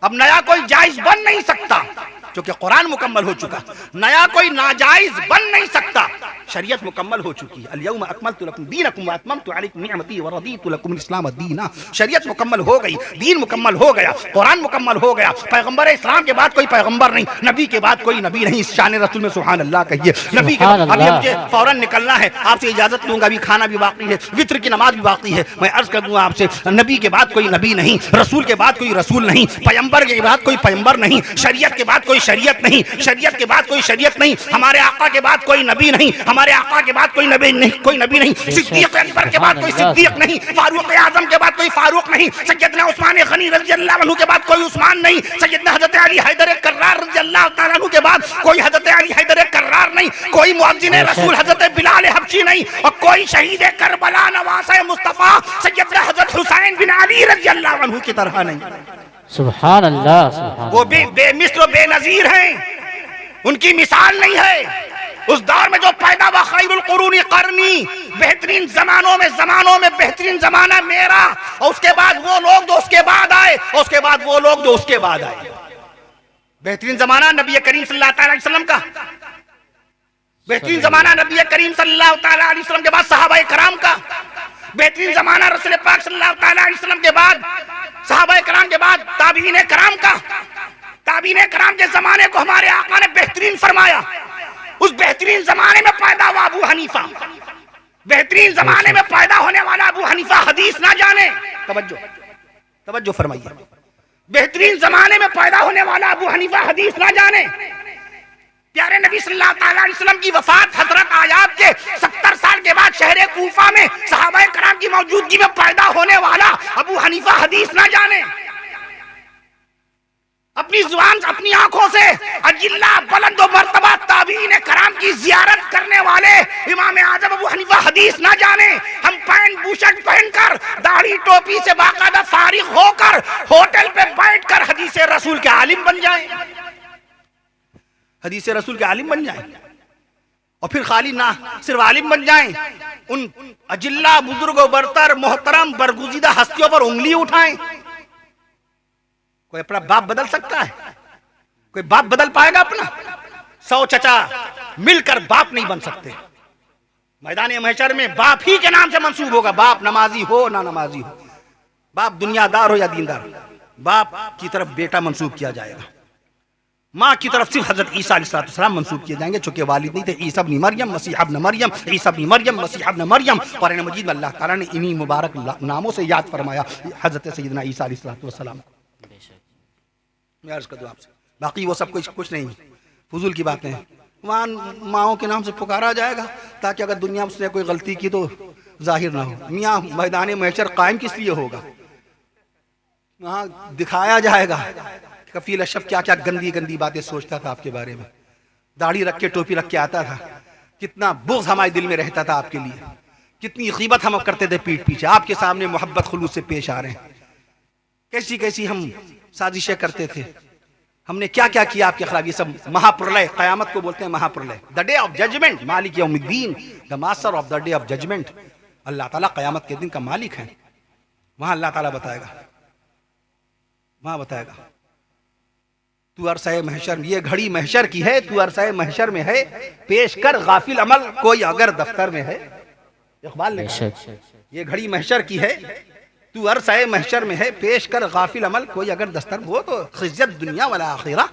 [SPEAKER 4] अब नया कोई जायज बन नहीं सकता क्योंकि कुरान मुकम्मल हो चुका। नया कोई नाजायज बन नहीं सकता, शरीयत मुकम्मल हो चुकी है। अल-यौम अकमलतु लकुम दीनकुम व अतममतु अलैकुम निअमती व रदीतु लकुम इस्लाम दीना। शरीयत मुकम्मल हो गई, दीन मुकम्मल हो गया, कुरान मुकम्मल हो गया। पैगंबर इस्लाम के बाद कोई पैगंबर नहीं, नबी के बाद कोई नबी नहीं। शान रसूल में सुभान अल्लाह कहिए। नबी के बाद अभी मुझे फौरन निकलना है, आपसे इजाजत लूंगा, अभी खाना भी बाकी है, वित्र की नमाज भी बाकी है। मैं अर्ज कर दूंगा आपसे, नबी के बाद कोई नबी नहीं, रसूल के बाद कोई रसूल नहीं, पैगंबर के बाद कोई पैगंबर नहीं, शरीयत के बाद कोई शरीयत नहीं, शरीयत के बाद कोई शरीयत नहीं, हमारे आका के बाद कोई नबी नहीं, हमारे आका के बाद कोई नबी नहीं, कोई नबी नहीं, सिद्दीक अकबर के बाद कोई सिद्दीक नहीं, फारूक आजम के बाद कोई फारूक नहीं, सैयदना उस्मान गनी रज़ी अल्लाह अन्हु के बाद कोई उस्मान नहीं, सैयदना हज़रत अली हैदर कर्रार रज़ी अल्लाह तआला अन्हु के बाद कोई हज़रत अली हैदर कर्रार नहीं, कोई मुअज्जिन रसूल हज़रत बिलाल हबशी नहीं, और कोई शहीद करबला नवासे मुस्तफा सैयदना हज़रत हुसैन बिन अली रज़ी अल्लाह अन्हु की तरह नहीं।
[SPEAKER 2] सुभान अल्लाह।
[SPEAKER 4] वो बेमिसल बेनजीर हैं, उनकी मिसाल नहीं है। उस दौर में जो पैदा हुआ खैरुल कुरूनी करनी, बेहतरीन जमानों में बेहतरीन जमाना मेरा, और उसके बाद वो लोग जो उसके बाद आए, और उसके बाद वो लोग जो उसके बाद आए। बेहतरीन जमाना नबी करीम सल्लल्लाहु अलैहि वसल्लम का, बेहतरीन जमाना नबी करीम सल्लल्लाहु अलैहि वसल्लम के बाद सहाबाए कराम का, बेहतरीन जमाना रसूल पाक सल्लल्लाहु अलैहि वसल्लम के बाद सहाबाए कराम के बाद ताबीन कराम का। ताबीन कराम के जमाने को हमारे आका ने बेहतरीन फरमाया। उस बेहतरीन जमाने में पैदा हुआ अबू हनीफा, बेहतरीन जमाने में पैदा होने वाला अबू हनीफा हदीस ना जाने, तवज्जो फरमाइए, बेहतरीन जमाने में पैदा होने वाला अबू हनीफा हदीस ना जाने। प्यारे नबी सल्लल्लाहु अलैहि वसल्लम की वफात हजरत आयाब के 70 साल के बाद शहर कूफा में सहाबाए कराम की मौजूदगी में पैदा होने वाला अबू हनीफा हदीस ना जाने। अपनी जुबान अपनी आंखों से अजिल्ला बुलंद मर्तबा ताबीन कराम की जियारत करने वाले इमाम आज़म अबू हनीफा हदीस ना जाने। हम पैंट बुशर्ट पहनकर दाढ़ी टोपी से बाकायदा फारिग होकर होटल पे बैठकर हदीस रसूल के आलिम बन जाएं, हदीस रसूल के आलिम बन जाएं, और फिर खाली ना सिर्फ आलिम बन जाएं, उन अजिल्ला बुजुर्ग बरतर मोहतरम बरगुज़ीदा हस्तियों पर उंगली उठाएं। कोई अपना बाप बदल सकता है? कोई बाप बदल पाएगा अपना? 100 चचा मिलकर बाप नहीं बन सकते। मैदान महशर में बाप ही के नाम से मंसूब होगा, बाप नमाजी हो ना नमाजी हो, बाप दुनियादार हो या दीनदार, बाप की तरफ बेटा मंसूब किया जाएगा। माँ की तरफ सिर्फ हजरत ईसा अलैहिस्सलाम मंसूब किए जाएंगे, चूंकि वालिद नहीं थे। ईसा इब्न मरियम, मसीह इब्न मरियम, ईसा इब्न मरियम, मसीह इब्न मरियम। कुरान मजीद में अल्लाह ताला ने इन्हीं मुबारक नामों से याद फरमाया हजरत सैयदना ईसा अलैहिस्सलाम। मैं अर्ज कर दूं आपसे, बाकी वो सब कुछ नहीं, फजूल की बातें हैं। वहाँ माओं के नाम से पुकारा जाएगा ताकि अगर दुनिया में उसने कोई गलती की तो जाहिर ना हो। मियाँ मैदान महशर कायम किस लिए होगा? वहाँ दिखाया जाएगा कफील अशरफ क्या क्या गंदी गंदी बातें सोचता था आपके बारे में, दाढ़ी रख के टोपी रख के आता था, कितना बुग़्ज़ हमारे दिल में रहता था आपके लिए, कितनी ग़ीबत हम करते थे पीठ पीछे। आपके सामने मोहब्बत खुलूस से पेश आ रहे हैं, कैसी कैसी हम साजिशें करते थे, हमने क्या क्या किया आपके खिलाफ। ये सब महाप्रलय, क़यामत को बोलते हैं महाप्रलय, द डे ऑफ जजमेंट, मालिक यौमिद्दीन, the master of the day of judgment. अल्लाह ताला क़यामत के दिन का मालिक है। वहां अल्लाह ताला बताएगा, वहां बताएगा तू अरसा महशर, ये घड़ी महशर की है, तू अरसा महशर में है, पेश कर गाफिल अमल कोई अगर दफ्तर में है। इकबाल ने कहा ये घड़ी महशर की है, तू अरसा महशर में है, पेश कर गाफिल अमल कोई अगर दस्तर। वो तो खिज़्ज़त दुनिया वाला आखिरा,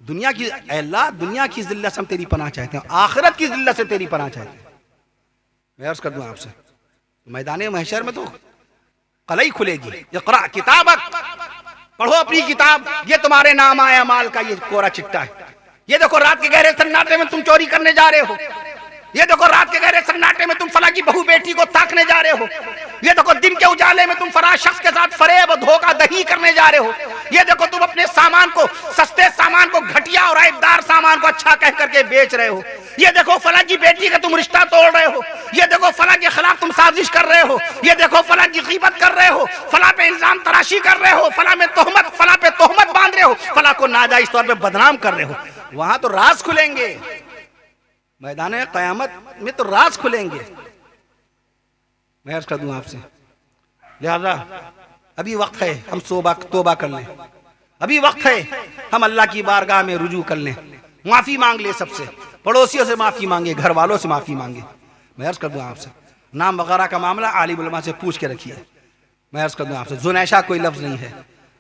[SPEAKER 4] दुनिया की अल्लाह दुनिया की जिल्लत से हम तेरी पनाह चाहते हैं, आखिरत की जिल्लत से तेरी पनाह चाहते हैं। मैं अर्ज़ कर दूं आपसे, मैदान महशर में तो कलई खुलेगी। इक़रा किताबक, पढ़ो अपनी किताब, ये तुम्हारे नाम आया माल का ये कोरा चिट्टा है। ये देखो रात के गहरे सन्नाटे में तुम चोरी करने जा रहे हो, ये देखो रात के गहरे सन्नाटे में तुम फला की बहू बेटी को ताकने जा रहे हो। ये देखो दिन के उजाले में तुम फला शख्स के साथ फरेब धोखा दही करने जा रहे हो। ये देखो तुम अपने सामान को, सस्ते सामान को घटिया और ऐबदार सामान को अच्छा कह करके बेच रहे हो। ये देखो फला की बेटी का तुम रिश्ता तोड़ रहे हो। ये देखो फला के खिलाफ तुम साजिश कर रहे हो। ये देखो फला की गीबत कर रहे हो, फला पे इल्जाम तराशी कर रहे हो, फला पे तोहमत बांध रहे हो, फला को नाजायज तौर पे बदनाम कर रहे हो। वहां तो राज खुलेंगे, मैदान क़यामत में तो राज खुलेंगे। मैं अर्ज कर दूं आपसे, लिहाजा अभी वक्त है हम तौबा कर लें, अभी वक्त है हम अल्लाह की बारगाह में रुजू कर लें, माफी मांग ले, सबसे पड़ोसियों से माफी मांगे, घर वालों से माफी मांगे। मैं अर्ज कर दूं आपसे, नाम वगैरह का मामला आलिम उलमा से पूछ के रखिए। मैं अर्ज कर दूं आपसे, जुनैशा कोई लफ्ज नहीं है,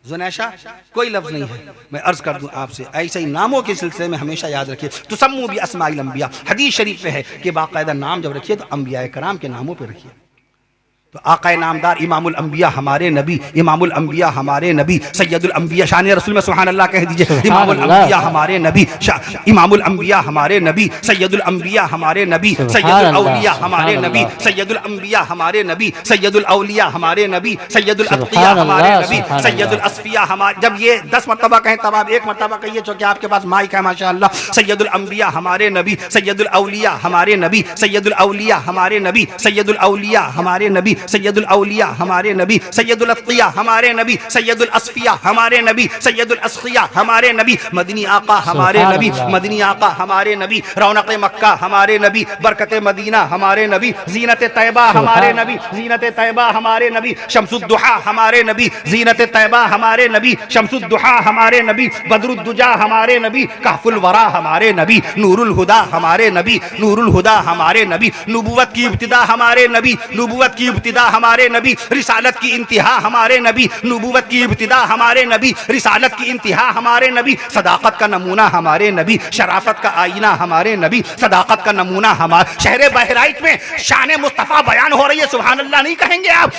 [SPEAKER 4] जुनैशा कोई लफ्ज नहीं है। मैं अर्ज कर दूं आपसे, ऐसे ही नामों के सिलसिले में हमेशा याद रखिए, तुसम्मू भी अस्माइल अंबिया, हदीस शरीफ में है कि बाकायदा नाम जब रखिए तो अंबिया कराम के नामों पे रखिए। तो आकाए नामदार इमामुल अंबिया हमारे नबी, इमामुल अंबिया हमारे नबी, सैयदुल अंबिया, शान रसूल में सुभान अल्लाह कह दीजिए। इमामुल अंबिया हमारे नबी, इमामुल अंबिया हमारे नबी, सैयदुल अंबिया हमारे नबी, सैयदुल औलिया हमारे नबी, सैयदुल अंबिया हमारे नबी, सैयदुल औलिया हमारे नबी, सैयदुल अत्किया हमारे नबी, सैयदुल अस्फिया हमारे। जब ये 10 मरतबा कहें तब आप 1 मरतबा कहिए, चूंकि आपके पास माइक है माशाअल्लाह। सैयदुल अंबिया हमारे नबी, सैयदुल औलिया हमारे नबी, सैयदुल औलिया हमारे नबी, सैयदुल औलिया हमारे नबी, सैयदुल औलिया हमारे नबी, सैयदुल अत्किया हमारे नबी, सैयदुल अस्फिया हमारे नबी, सैयदुल अस्किया हमारे नबी, मदनी आका हमारे नबी, मदनी आका हमारे नबी, रौनक मक्का हमारे नबी, बरकत मदीना हमारे नबी, जीनत तैयबा हमारे नबी, जीनत तैयबा हमारे नबी, शम्सुद्दुहा हमारे नबी, जीनत तैयबा हमारे नबी, शम्सुद्दुहा हमारे नबी, बदरुद्दुजा हमारे नबी, कहफुल वरा हमारे नबी, नूरुल हुदा हमारे नबी, नूरुल हुदा हमारे नबी, नबूवत की इब्तिदा हमारे नबी, नबूवत की इब्तिदा हमारे नबी, रिसालत की इंतहा हमारे नबी, नबूवत की इब्तिदा हमारे नबी, रिसालत की इंतहा हमारे नबी, सदाकत का नमूना हमारे नबी, शराफत का आईना हमारे नबी, सदाकत का नमूना हमारे। शहर बहराइच में शान मुस्तफ़ा बयान हो रही है, सुभान अल्लाह नहीं कहेंगे आप?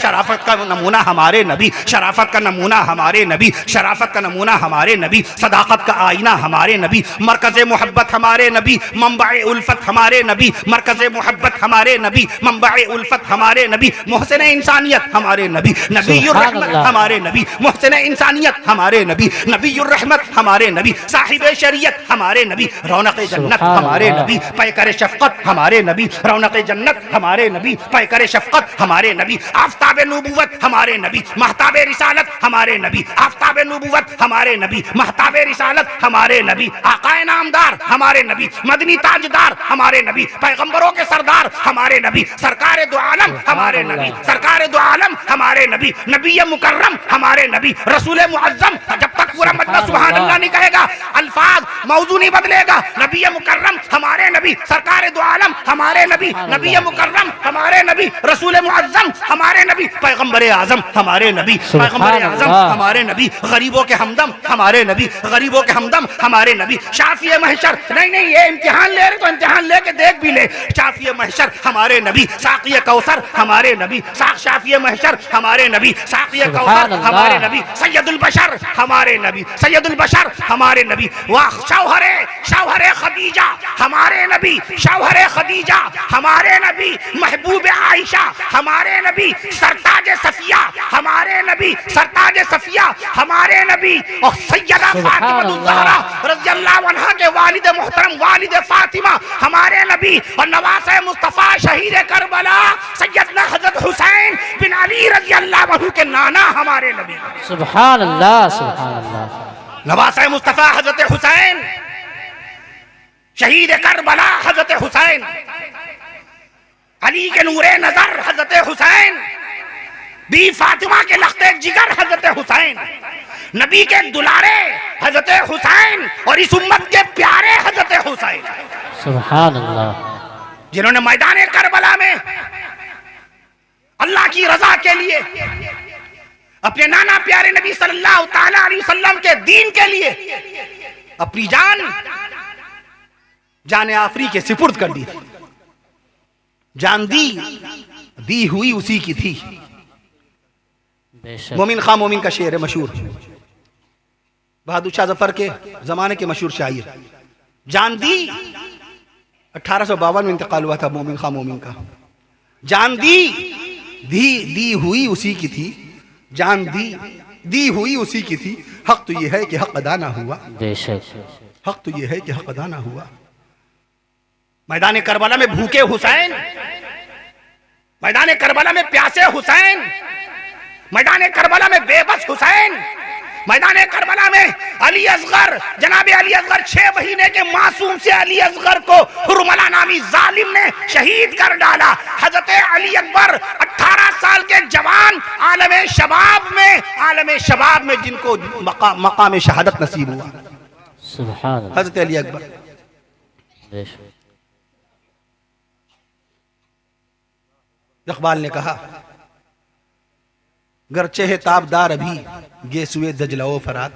[SPEAKER 4] शराफत का नमूना हमारे नबी, शराफत का नमूना हमारे नबी, शराफत का नमूना हमारे नबी, सदाकत का आईना हमारे नबी, मरकज़ मोहब्बत हमारे नबी, मंबा-ए उल्फत हमारे नबी, मरकज़ मोहब्बत हमारे नबी, मंबा-ए उल्फत हमारे नबी, मोहसिन इंसानियत हमारे नबी, नबीयुर रहमत हमारे नबी, मोहसिन इंसानियत हमारे नबी, नबीयुर रहमत हमारे नबी, साहिब शरीयत हमारे नबी, रौनक जन्नत हमारे नबी, पैकर शफ़क़त हमारे नबी, रौनक जन्नत हमारे नबी, पैकर शफ़क़त हमारे नबी, आफ़ताब नबूवत हमारे नबी, महताब रिसालत हमारे नबी, आफ़ताब नबूवत हमारे नबी, महताब रिसालत हमारे नबी, आकाए नामदार हमारे नबी, मदनी ताजदार हमारे नबी, पैगंबरों के सरदार हमारे नबी, सरकार दो आलम हमारे नबी, सरकार दो आलम हमारे नबी, नबी मुकर्रम हमारे नबी, रसूल मुअज्जम। जब तक पूरा मजमा सुभान अल्लाह नहीं कहेगा, अल्फाज मौजू नहीं बदलेगा। नबी मुकर्रम हमारे नबी, सरकार दो आलम हमारे नबी, नबी मुकर्रम हमारे नबी, रसूल मुअज्जम हमारे नबी, पैगंबर आजम हमारे नबी, पैगंबर आजम हमारे नबी, गरीबों के हमदम हमारे नबी, गरीबों के हमदम हमारे नबी, शाफिए महशर। नहीं, ये इम्तिहान ले रहे तो इम्तिहान लेके देख भी ले। शाफिए महशर हमारे नबी, साक़िए कौसर हमारे नबी, शाफिए महशर हमारे नबी, साक़िए कौसर हमारे नबी, सैयदुल बशर हमारे नबी, सैयदुल बशर हमारे नबी, वाह शौहरे खदीजा हमारे नबी, शौहरे खदीजा हमारे नबी, महबूब आयशा हमारे नबी, सरताज सफिया हमारे नबी, सरताज सफिया हमारे नबी, और सैयदा फातिमा ज़हरा रज़ियल्लाहु अन्हा के वालिद मोहतरम वालिद फातिमा हमारे नबी, और नवासे मुस्तफ़ा शहीद करबला सैयदना हज़रत हुसैन बिन अली रज़ियल्लाहु अन्हु के नाना हमारे नबी।
[SPEAKER 2] सुभान अल्लाह, सुभान अल्लाह।
[SPEAKER 4] नवासे मुस्तफ़ा हज़रत हुसैन शहीद करबला हज़रत हुसैन, अली के नूरे नजर हज़रत हुसैन, बी फातिमा के लख्ते जिगर हज़रत हुसैन, नबी के दुलारे हज़रत हुसैन, और इस उम्मत के प्यारे हज़रत हुसैन।
[SPEAKER 2] सुभान अल्लाह।
[SPEAKER 4] जिन्होंने मैदान करबला में अल्लाह की रजा के लिए अपने नाना प्यारे नबी सल्लल्लाहु तआला अलैहि वसल्लम के दीन के लिए अपनी जान आफरी के सिपुर्द कर दी। जान दी हुई उसी की थी। मोमिन खां मोमिन का शेर है मशहूर, बहादुर शाह जफर के जमाने के मशहूर शायर। जान दी 1852 में इंतकाल हुआ था मोमिन खां मोमिन का। जान दी हुई उसी की थी, जान दी हुई उसी की थी। हक तो ये है कि हक अदा ना हुआ, हक तो ये है कि हक अदा ना हुआ। मैदान करबला में भूखे हुसैन, मैदान करबला में प्यासे हुसैन, मैदान करबला में बेबस हुसैन, मैदान करबला में अली असगर, जनाब अली असगर 6 महीने के मासूम से अली असगर को हुरमला नामी जालिम ने शहीद कर डाला। हजरत अली अकबर 18 साल के जवान आलम शबाब में जिनको मकाम शहादत नसीब हुआ,
[SPEAKER 2] सुभान अल्लाह।
[SPEAKER 4] हजरत अली अकबर। इकबाल ने कहा, गरचे है ताबदार अभी गेसुए दजलाओ फरात।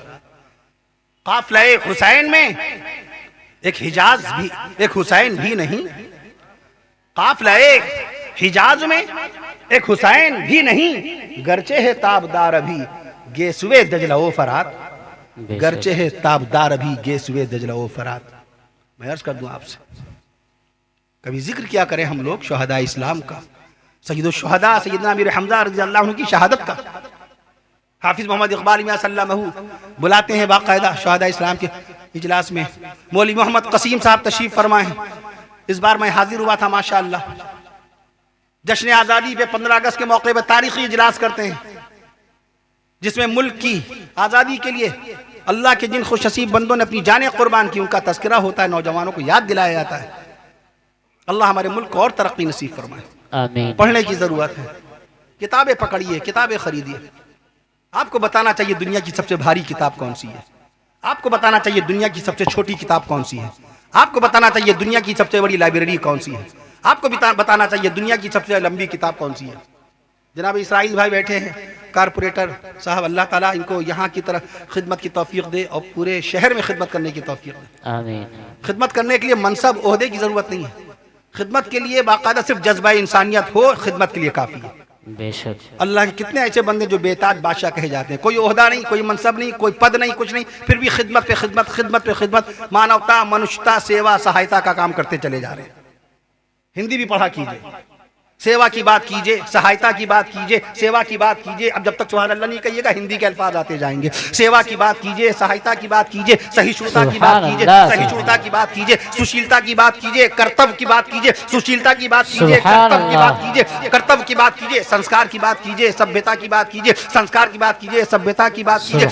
[SPEAKER 4] काफिला हुसैन में एक हिजाज भी, एक हुसैन भी नहीं। काफिला हिजाज में एक हुसैन भी नहीं। गरचे है ताबदार अभी गेसुए दजलाओ फरात, गरचे है ताबदार अभी गेसुए दजलाओ फरात। मैं अर्ज कर दूं आपसे, कभी जिक्र क्या करें हम लोग शुहदा इस्लाम का, सय्यदुश शुहदा सैयदना अमीर हमजा रज़ी अल्लाह अन्हु की शहादत का। हाफिज मोहम्मद इकबाल मियां सल्लमहु बुलाते हैं बाकायदा शुहदा इस्लाम के इजलास में। मौलवी मोहम्मद कसीम साहब तशरीफ फरमा है। इस बार मैं हाजिर हुआ था माशाअल्लाह। जश्न आज़ादी पे 15 अगस्त के मौके पर तारीखी इजलास करते हैं, जिसमें मुल्क की आज़ादी के लिए अल्लाह के जिन खुशनसीब बंदों ने अपनी जानें कुर्बान की, उनका तज़किरा होता है, नौजवानों को याद दिलाया जाता है। अल्लाह हमारे मुल्क को और तरक्की नसीब फरमाए।
[SPEAKER 2] आमीन।
[SPEAKER 4] पढ़ने की जरूरत है, किताबें पकड़िए, किताबें खरीदिए। आपको बताना चाहिए दुनिया की सबसे भारी किताब कौन सी है, आपको बताना चाहिए दुनिया की सबसे छोटी किताब कौन सी है, आपको बताना चाहिए दुनिया की सबसे बड़ी लाइब्रेरी कौन सी है, आपको बताना चाहिए दुनिया की सबसे लंबी किताब कौन सी है। जनाब इसराइल भाई बैठे हैं, कारपोरेटर साहब, अल्लाह ताला इनको यहाँ की तरफ खिदमत की तौफीक दे और पूरे शहर में खिदमत करने की तौफीक दे।
[SPEAKER 2] आमीन।
[SPEAKER 4] खिदमत करने के लिए मनसब ओहदे की जरूरत नहीं है, खिदमत के लिए बाकायदा सिर्फ जज्बा इंसानियत हो, खिदमत के लिए काफी है।
[SPEAKER 2] बेशक।
[SPEAKER 4] अल्लाह के कितने ऐसे बंदे जो बेताज बादशाह कहे जाते हैं, कोई ओहदा नहीं, कोई मनसब नहीं, कोई पद नहीं, कुछ नहीं, फिर भी खिदमत पे खिदमत, खिदमत पे खिदमत, मानवता, मनुष्यता, सेवा, सहायता का काम करते चले जा रहे हैं। हिंदी भी पढ़ा कीजिए, सेवा की बात कीजिए, सहायता की बात कीजिए, सेवा की बात कीजिए। अब जब तक सुभान अल्लाह नहीं कहिएगा हिंदी के अल्फाज आते जाएंगे। सेवा की बात कीजिए, सहायता की बात कीजिए, सहिष्णुता की बात कीजिए, सहिष्णुता की बात कीजिए, सुशीलता की बात कीजिए, कर्तव्य की बात कीजिए, सुशीलता की बात कीजिए, कर्तव्य की बात कीजिए, कर्तव्य की बात कीजिए, संस्कार की बात कीजिए, सभ्यता की बात कीजिए, संस्कार की बात कीजिए, सभ्यता की बात कीजिए,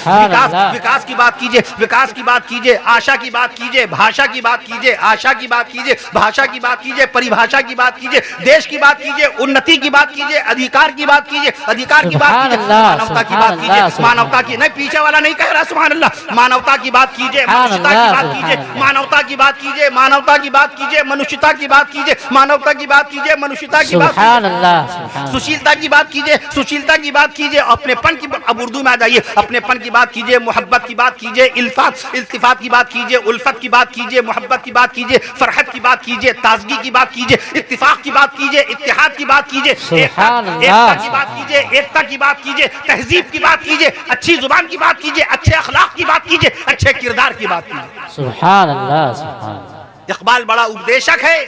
[SPEAKER 4] विकास की बात कीजिए, विकास की बात कीजिए, आशा की बात कीजिए, भाषा की बात कीजिए, आशा की बात कीजिए, भाषा की बात कीजिए, परिभाषा की बात कीजिए, देश की बात कीजिए, उन्नति की बात कीजिए, अधिकार की बात कीजिए, अधिकार की बात कीजिए, मानवता की बात कीजिए, मानवता की नहीं, पीछे वाला नहीं कह रहा सुभान अल्लाह, मानवता की बात कीजिए, मनुष्यता की बात कीजिए, मानवता की बात कीजिए, मानवता की बात कीजिए, मनुष्यता की बात कीजिए, मानवता की बात कीजिए, मनुष्यता की बात कीजिए, सुशीलता की बात कीजिए, सुशीलता की बात कीजिए, अपनेपन की, अब उर्दू में आ जाइए, अपनेपन की बात कीजिए, मोहब्बत की बात कीजिए, इल्तिफात की बात कीजिए, उल्फत की बात कीजिए, मोहब्बत की बात कीजिए, फरहत की बात कीजिए, ताजगी की बात कीजिए, इत्तिफाक की बात कीजिए, इत्तेहाद की बात कीजिए, एकता की बात कीजिए, एकता की बात कीजिए, तहजीब की बात कीजिए, अच्छी जुबान की बात कीजिए, अच्छे अखलाक की बात कीजिए, अच्छे किरदार की बात कीजिए।
[SPEAKER 2] सुभान अल्लाह, सुभान अल्लाह।
[SPEAKER 4] इकबाल बड़ा उपदेशक है,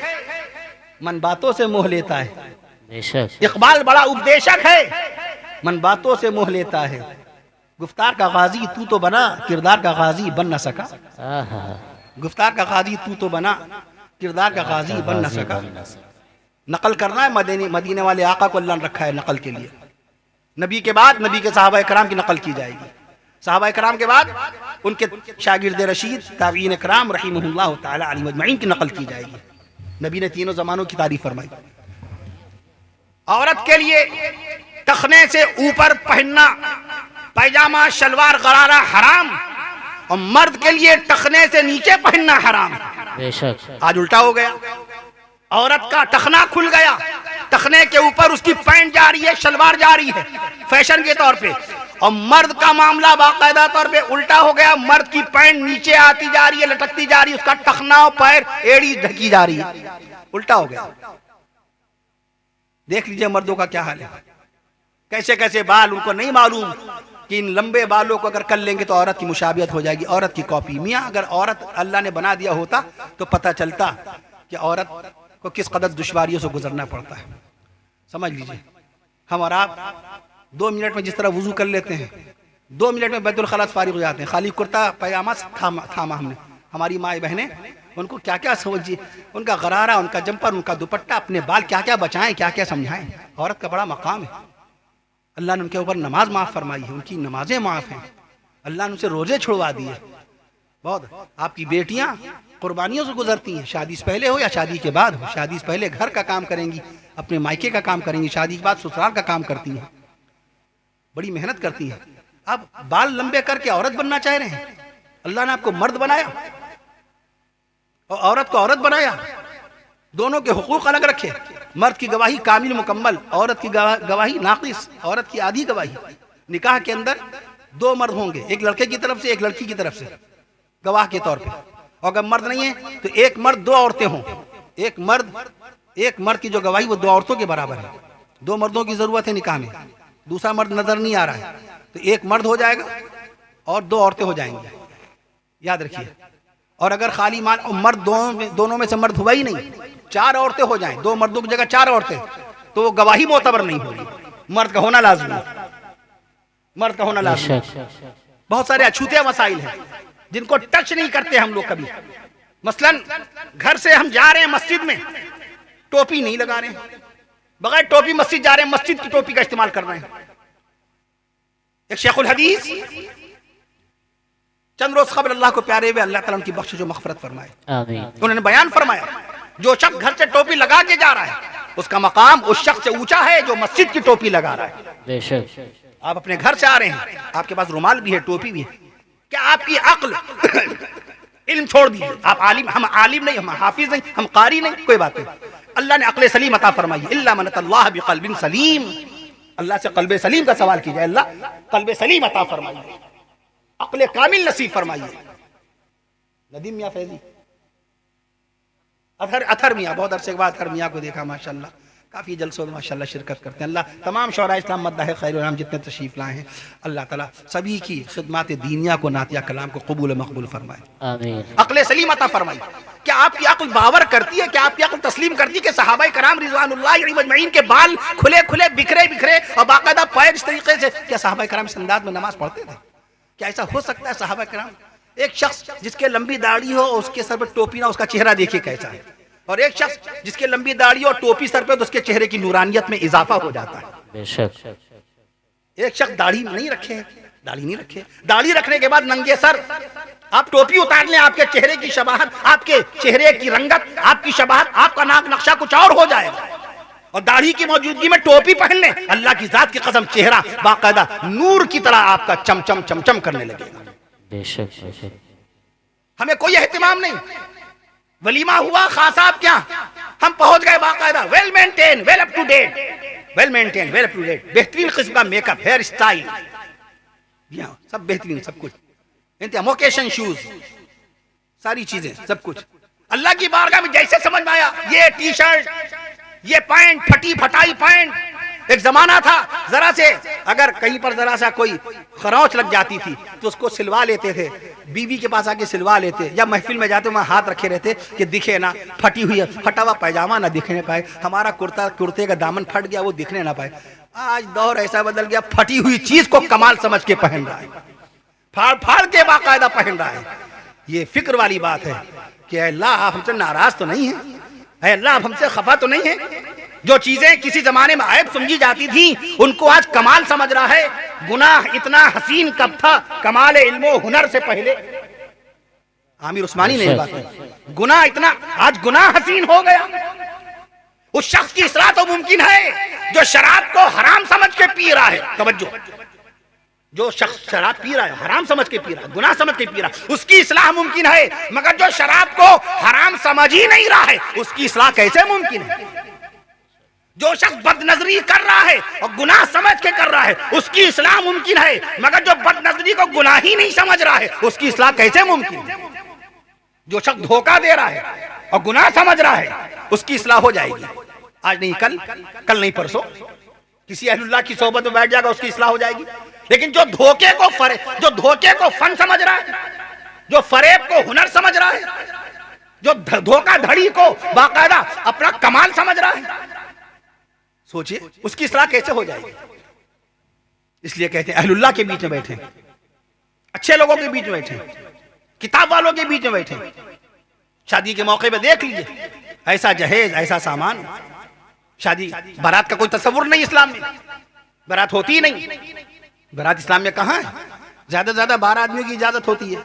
[SPEAKER 4] मन बातों से मोह लेता है।
[SPEAKER 2] बेशक।
[SPEAKER 4] इकबाल बड़ा उपदेशक है, मन बातों से मोह लेता है। गुफ्तार का गाजी तू तो बना, किरदार का गाजी बन न सका। गुफ्तार का गाजी तू तो बना, किरदार का गाजी बन न सका। नकल करना है, मदीने वाले आका को अल्लाह ने रखा है नकल के लिए। नबी के बाद नबी के सहाबा कराम की नकल की जाएगी, सहाबा कराम के बाद उनके शागिर्द रशीद ताबीन कराम रहीमहुल्लाह ताला अलैहिम अजमईन की नकल की जाएगी। नबी ने तीनों जमानों की तारीफ फरमाई। औरत के लिए टखने से ऊपर पहनना पैजामा शलवार गरारा हराम, और मर्द के लिए टखने से नीचे पहनना हराम।
[SPEAKER 2] बेशक।
[SPEAKER 4] आज उल्टा हो गया, औरत का टखना खुल गया, टखने के ऊपर उसकी पैंट जा रही है, शलवार जा रही है फैशन के तौर पे, और मर्द का मामला बाकायदा तौर पे उल्टा हो गया। मर्द की पैंट नीचे आती जा रही है, लटकती जा रही है, उसका टखना और पैर एड़ी ढकी जा रही है, उल्टा हो गया। देख लीजिए मर्दों का क्या हाल है, कैसे कैसे बाल, उनको नहीं मालूम कि इन लंबे बालों को अगर कर लेंगे तो औरत की मुशाबियत हो जाएगी, औरत की कॉपी। मियाँ अगर औरत अल्लाह ने बना दिया होता तो पता चलता कि औरत को किस कदर दुश्वारियों से गुजरना पड़ता है। समझ लीजिए, हम और आप 2 मिनट में जिस तरह वुजू कर लेते हैं, 2 मिनट में बैतुल खला फारिग हो जाते हैं, खाली कुर्ता पैजामा थामा हमने। हमारी माँ बहनें, उनको क्या क्या समझिए, उनका गरारा, उनका जंपर, उनका दुपट्टा, अपने बाल क्या क्या बचाएं, क्या क्या समझाएं। औरत का बड़ा मकाम है। अल्लाह ने उनके ऊपर नमाज माफ़ फरमाई है, उनकी नमाजें माफ़ हैं। अल्लाह ने उनसे रोजे छुड़वा दिए। बहुत आपकी बेटियां कुर्बानियों से गुजरती हैं, शादी से पहले हो या शादी के बाद हो। शादी से पहले घर का काम करेंगी, अपने मायके का काम करेंगी, शादी के बाद ससुराल का काम करती हैं, बड़ी मेहनत करती हैं। अब बाल लंबे करके औरत बनना चाह रहे हैं। अल्लाह ने आपको मर्द बनाया और औरत को औरत बनाया, दोनों के हुकूक अलग रखे। मर्द की गवाही कामिल मुकम्मल, औरत की गवाही नाकिस, औरत की आधी गवाही। निकाह के अंदर 2 मर्द होंगे, एक लड़के की तरफ से, एक लड़की की तरफ से, गवाह के तौर पे। और अगर मर्द नहीं है तो 1 मर्द 2 औरतें हों। एक मर्द की जो गवाही वो 2 औरतों के बराबर है। 2 मर्दों की जरूरत है निकाह में, दूसरा मर्द नजर नहीं आ रहा है, तो 1 मर्द हो जाएगा और 2 औरतें हो जाएंगी, याद रखिए। और अगर खाली मर्द दोनों में से मर्द हुआ ही नहीं, 4 औरतें हो जाएं, 2 मर्दों की जगह 4 औरतें, तो वो गवाही मोतबर नहीं होगी। मर्द का होना लाज़िम है, मर्द का होना लाज़िम है। बहुत सारे अछूते मसाइल हैं जिनको टच नहीं करते हम लोग कभी। मसलन घर से हम जा रहे हैं मस्जिद में, टोपी नहीं लगा रहे हैं, बगैर टोपी मस्जिद जा रहे हैं, मस्जिद की टोपी का इस्तेमाल कर रहे हैं। एक शेखुल हदीस चंद रोज कबल अल्लाह को प्यारे हुए, अल्लाह ताला उनकी बख्शिश और मग़फ़िरत फरमाए, उन्होंने बयान फरमाया, जो शख्स घर से टोपी लगा के जा रहा है उसका मकाम उस शख्स से ऊंचा है जो मस्जिद की टोपी लगा रहा है। बेशक आप अपने घर से आ रहे हैं, आपके पास रुमाल भी है, टोपी भी है, क्या आपकी अक्ल इल्म छोड़ दीजिए, आप आलिम, हम आलिम नहीं, हम हाफिज नहीं, हम कारी नहीं, कोई बात नहीं। अल्लाह ने अक्ल सलीम अता फरमाई, इल्ला मन अल्लाह बिक़ल्बिन सलीम। अल्लाह से क़ल्ब सलीम का सवाल कीजिए, अल्लाह क़ल्ब सलीम अता फरमाइए, अक्ल कामिल नसीब फरमाइए। नदीम मियां फैजी, अथर मियां, बहुत अरसे के बाद अथर मियां को देखा, माशाल्लाह काफ़ी जलसों में माशाल्लाह शिरकत करते हैं। अल्लाह तमाम शौरा इस्लाम मद्दाह खैर नाम जितने तशरीफ़ लाए हैं, अल्लाह ताला सभी की खिदमत दीनिया को, नातिया कलाम को कबूल मकबूल फरमाए, आमीन। अक्ल सलीम अता फरमाए। क्या आपकी अक्ल बावर करती है, क्या आपकी अक्ल तस्लीम करती है कि सहाबा कराम रिज़वानुल्लाह अजमईन के बाल खुले खुले बिखरे बिखरे और बाकायदा पैर इस तरीके से, क्या सहाबा कराम इस अंदाज में नमाज पढ़ते थे? क्या ऐसा हो सकता है? सहाबा कराम, एक शख्स जिसके लंबी दाढ़ी हो, उसके सर पर टोपी ना, उसका चेहरा देखिए कैसा है, और एक शख्स जिसके लंबी दाढ़ी और टोपी सर पे, तो उसके चेहरे की नूरानियत में इजाफा हो जाता है। बेशक एक शख्स दाढ़ी नहीं रखे, दाढ़ी नहीं रखे, दाढ़ी रखने के बाद नंगे सर आप टोपी उतार लें, आपके चेहरे की शबाहत, आपके चेहरे की रंगत, आपकी शबाहत, आपका नाक नक्शा कुछ और हो जाएगा। और दाढ़ी की मौजूदगी में टोपी पहन लें, अल्लाह की जात की कसम चेहरा बाकायदा नूर की तरह आपका चमचम चमचम करने लगेगा। बेशक हमें कोई एहतिमाम नहीं, वलीमा हुआ, खास साहब क्या, हम पहुंच गए बाकायदा, well maintain, well up to date, well maintain, well up to date, बेहतरीन किस्म का मेकअप, हेयर स्टाइल, सब बेहतरीन, सब कुछ, मोकेशन शूज, सारी चीजें, सब कुछ अल्लाह की बारगाह में जैसे समझ में आया। ये टी शर्ट, ये पैंट, फटी फटाई पैंट, एक जमाना था जरा से अगर कहीं पर जरा सा कोई खरोंच लग जाती थी तो उसको सिलवा लेते थे, बीवी के पास आके सिलवा लेते, या महफिल में जाते वहां हाथ रखे रहते कि दिखे ना, फटी हुई है, फटा हुआ पैजामा ना दिखने पाए, हमारा कुर्ते का दामन फट गया वो दिखने ना पाए। आज दौर ऐसा बदल गया, फटी हुई चीज को कमाल समझ के पहन रहा है, फाड़ फाड़ के बाकायदा पहन रहा है। ये फिक्र वाली बात है कि अल्लाह आप हमसे नाराज तो नहीं है, अल्लाह आप हमसे खफा तो नहीं है। जो चीजें किसी जमाने में आयब समझी जाती थी उनको आज कमाल समझ रहा है। गुनाह इतना हसीन कब था, कमाल इल्म हुनर से पहले। आमिर उस्मानी ने बात है, गुनाह इतना, आज गुनाह हसीन हो गया। उस शख्स की इस्लाह तो मुमकिन है जो शराब को हराम समझ के पी रहा है, तवज्जो, जो शख्स शराब पी रहा है, हराम समझ के पी रहा है, गुनाह समझ के पी रहा है, उसकी इस्लाह मुमकिन है। मगर जो शराब को हराम समझ ही नहीं रहा है उसकी इस्लाह कैसे मुमकिन है? जो शख्स बदनजरी कर रहा है और गुनाह समझ के कर रहा है उसकी इस्लाह मुमकिन है, मगर जो बदनजरी को गुनाह ही नहीं समझ रहा है उसकी इस्लाह कैसे मुमकिन है? जो शख्स धोखा दे रहा है और गुनाह समझ रहा है उसकी इस्लाह हो जाएगी, आज नहीं कल नहीं परसों, किसी अहलुल्लाह की सोबत में बैठ जाएगा उसकी इस्लाह हो जाएगी। लेकिन जो धोखे को फन समझ रहा है, जो फरेब को हुनर समझ रहा है, जो धोखाधड़ी को बाकायदा अपना कमाल समझ रहा है, सोचिए उसकी इस्लाह कैसे हो जाएगी। इसलिए कहते हैं अहलुल्लाह के बीच में बैठे, अच्छे लोगों के बीच में बैठे, किताब वालों के बीच में बैठे। शादी के मौके पे देख लीजिए ऐसा जहेज, ऐसा सामान। शादी बारात का कोई तस्वुर नहीं इस्लाम में, बारात होती ही नहीं। बारात इस्लाम में कहाँ है? ज्यादा से ज्यादा 12 आदमियों की इजाजत होती है,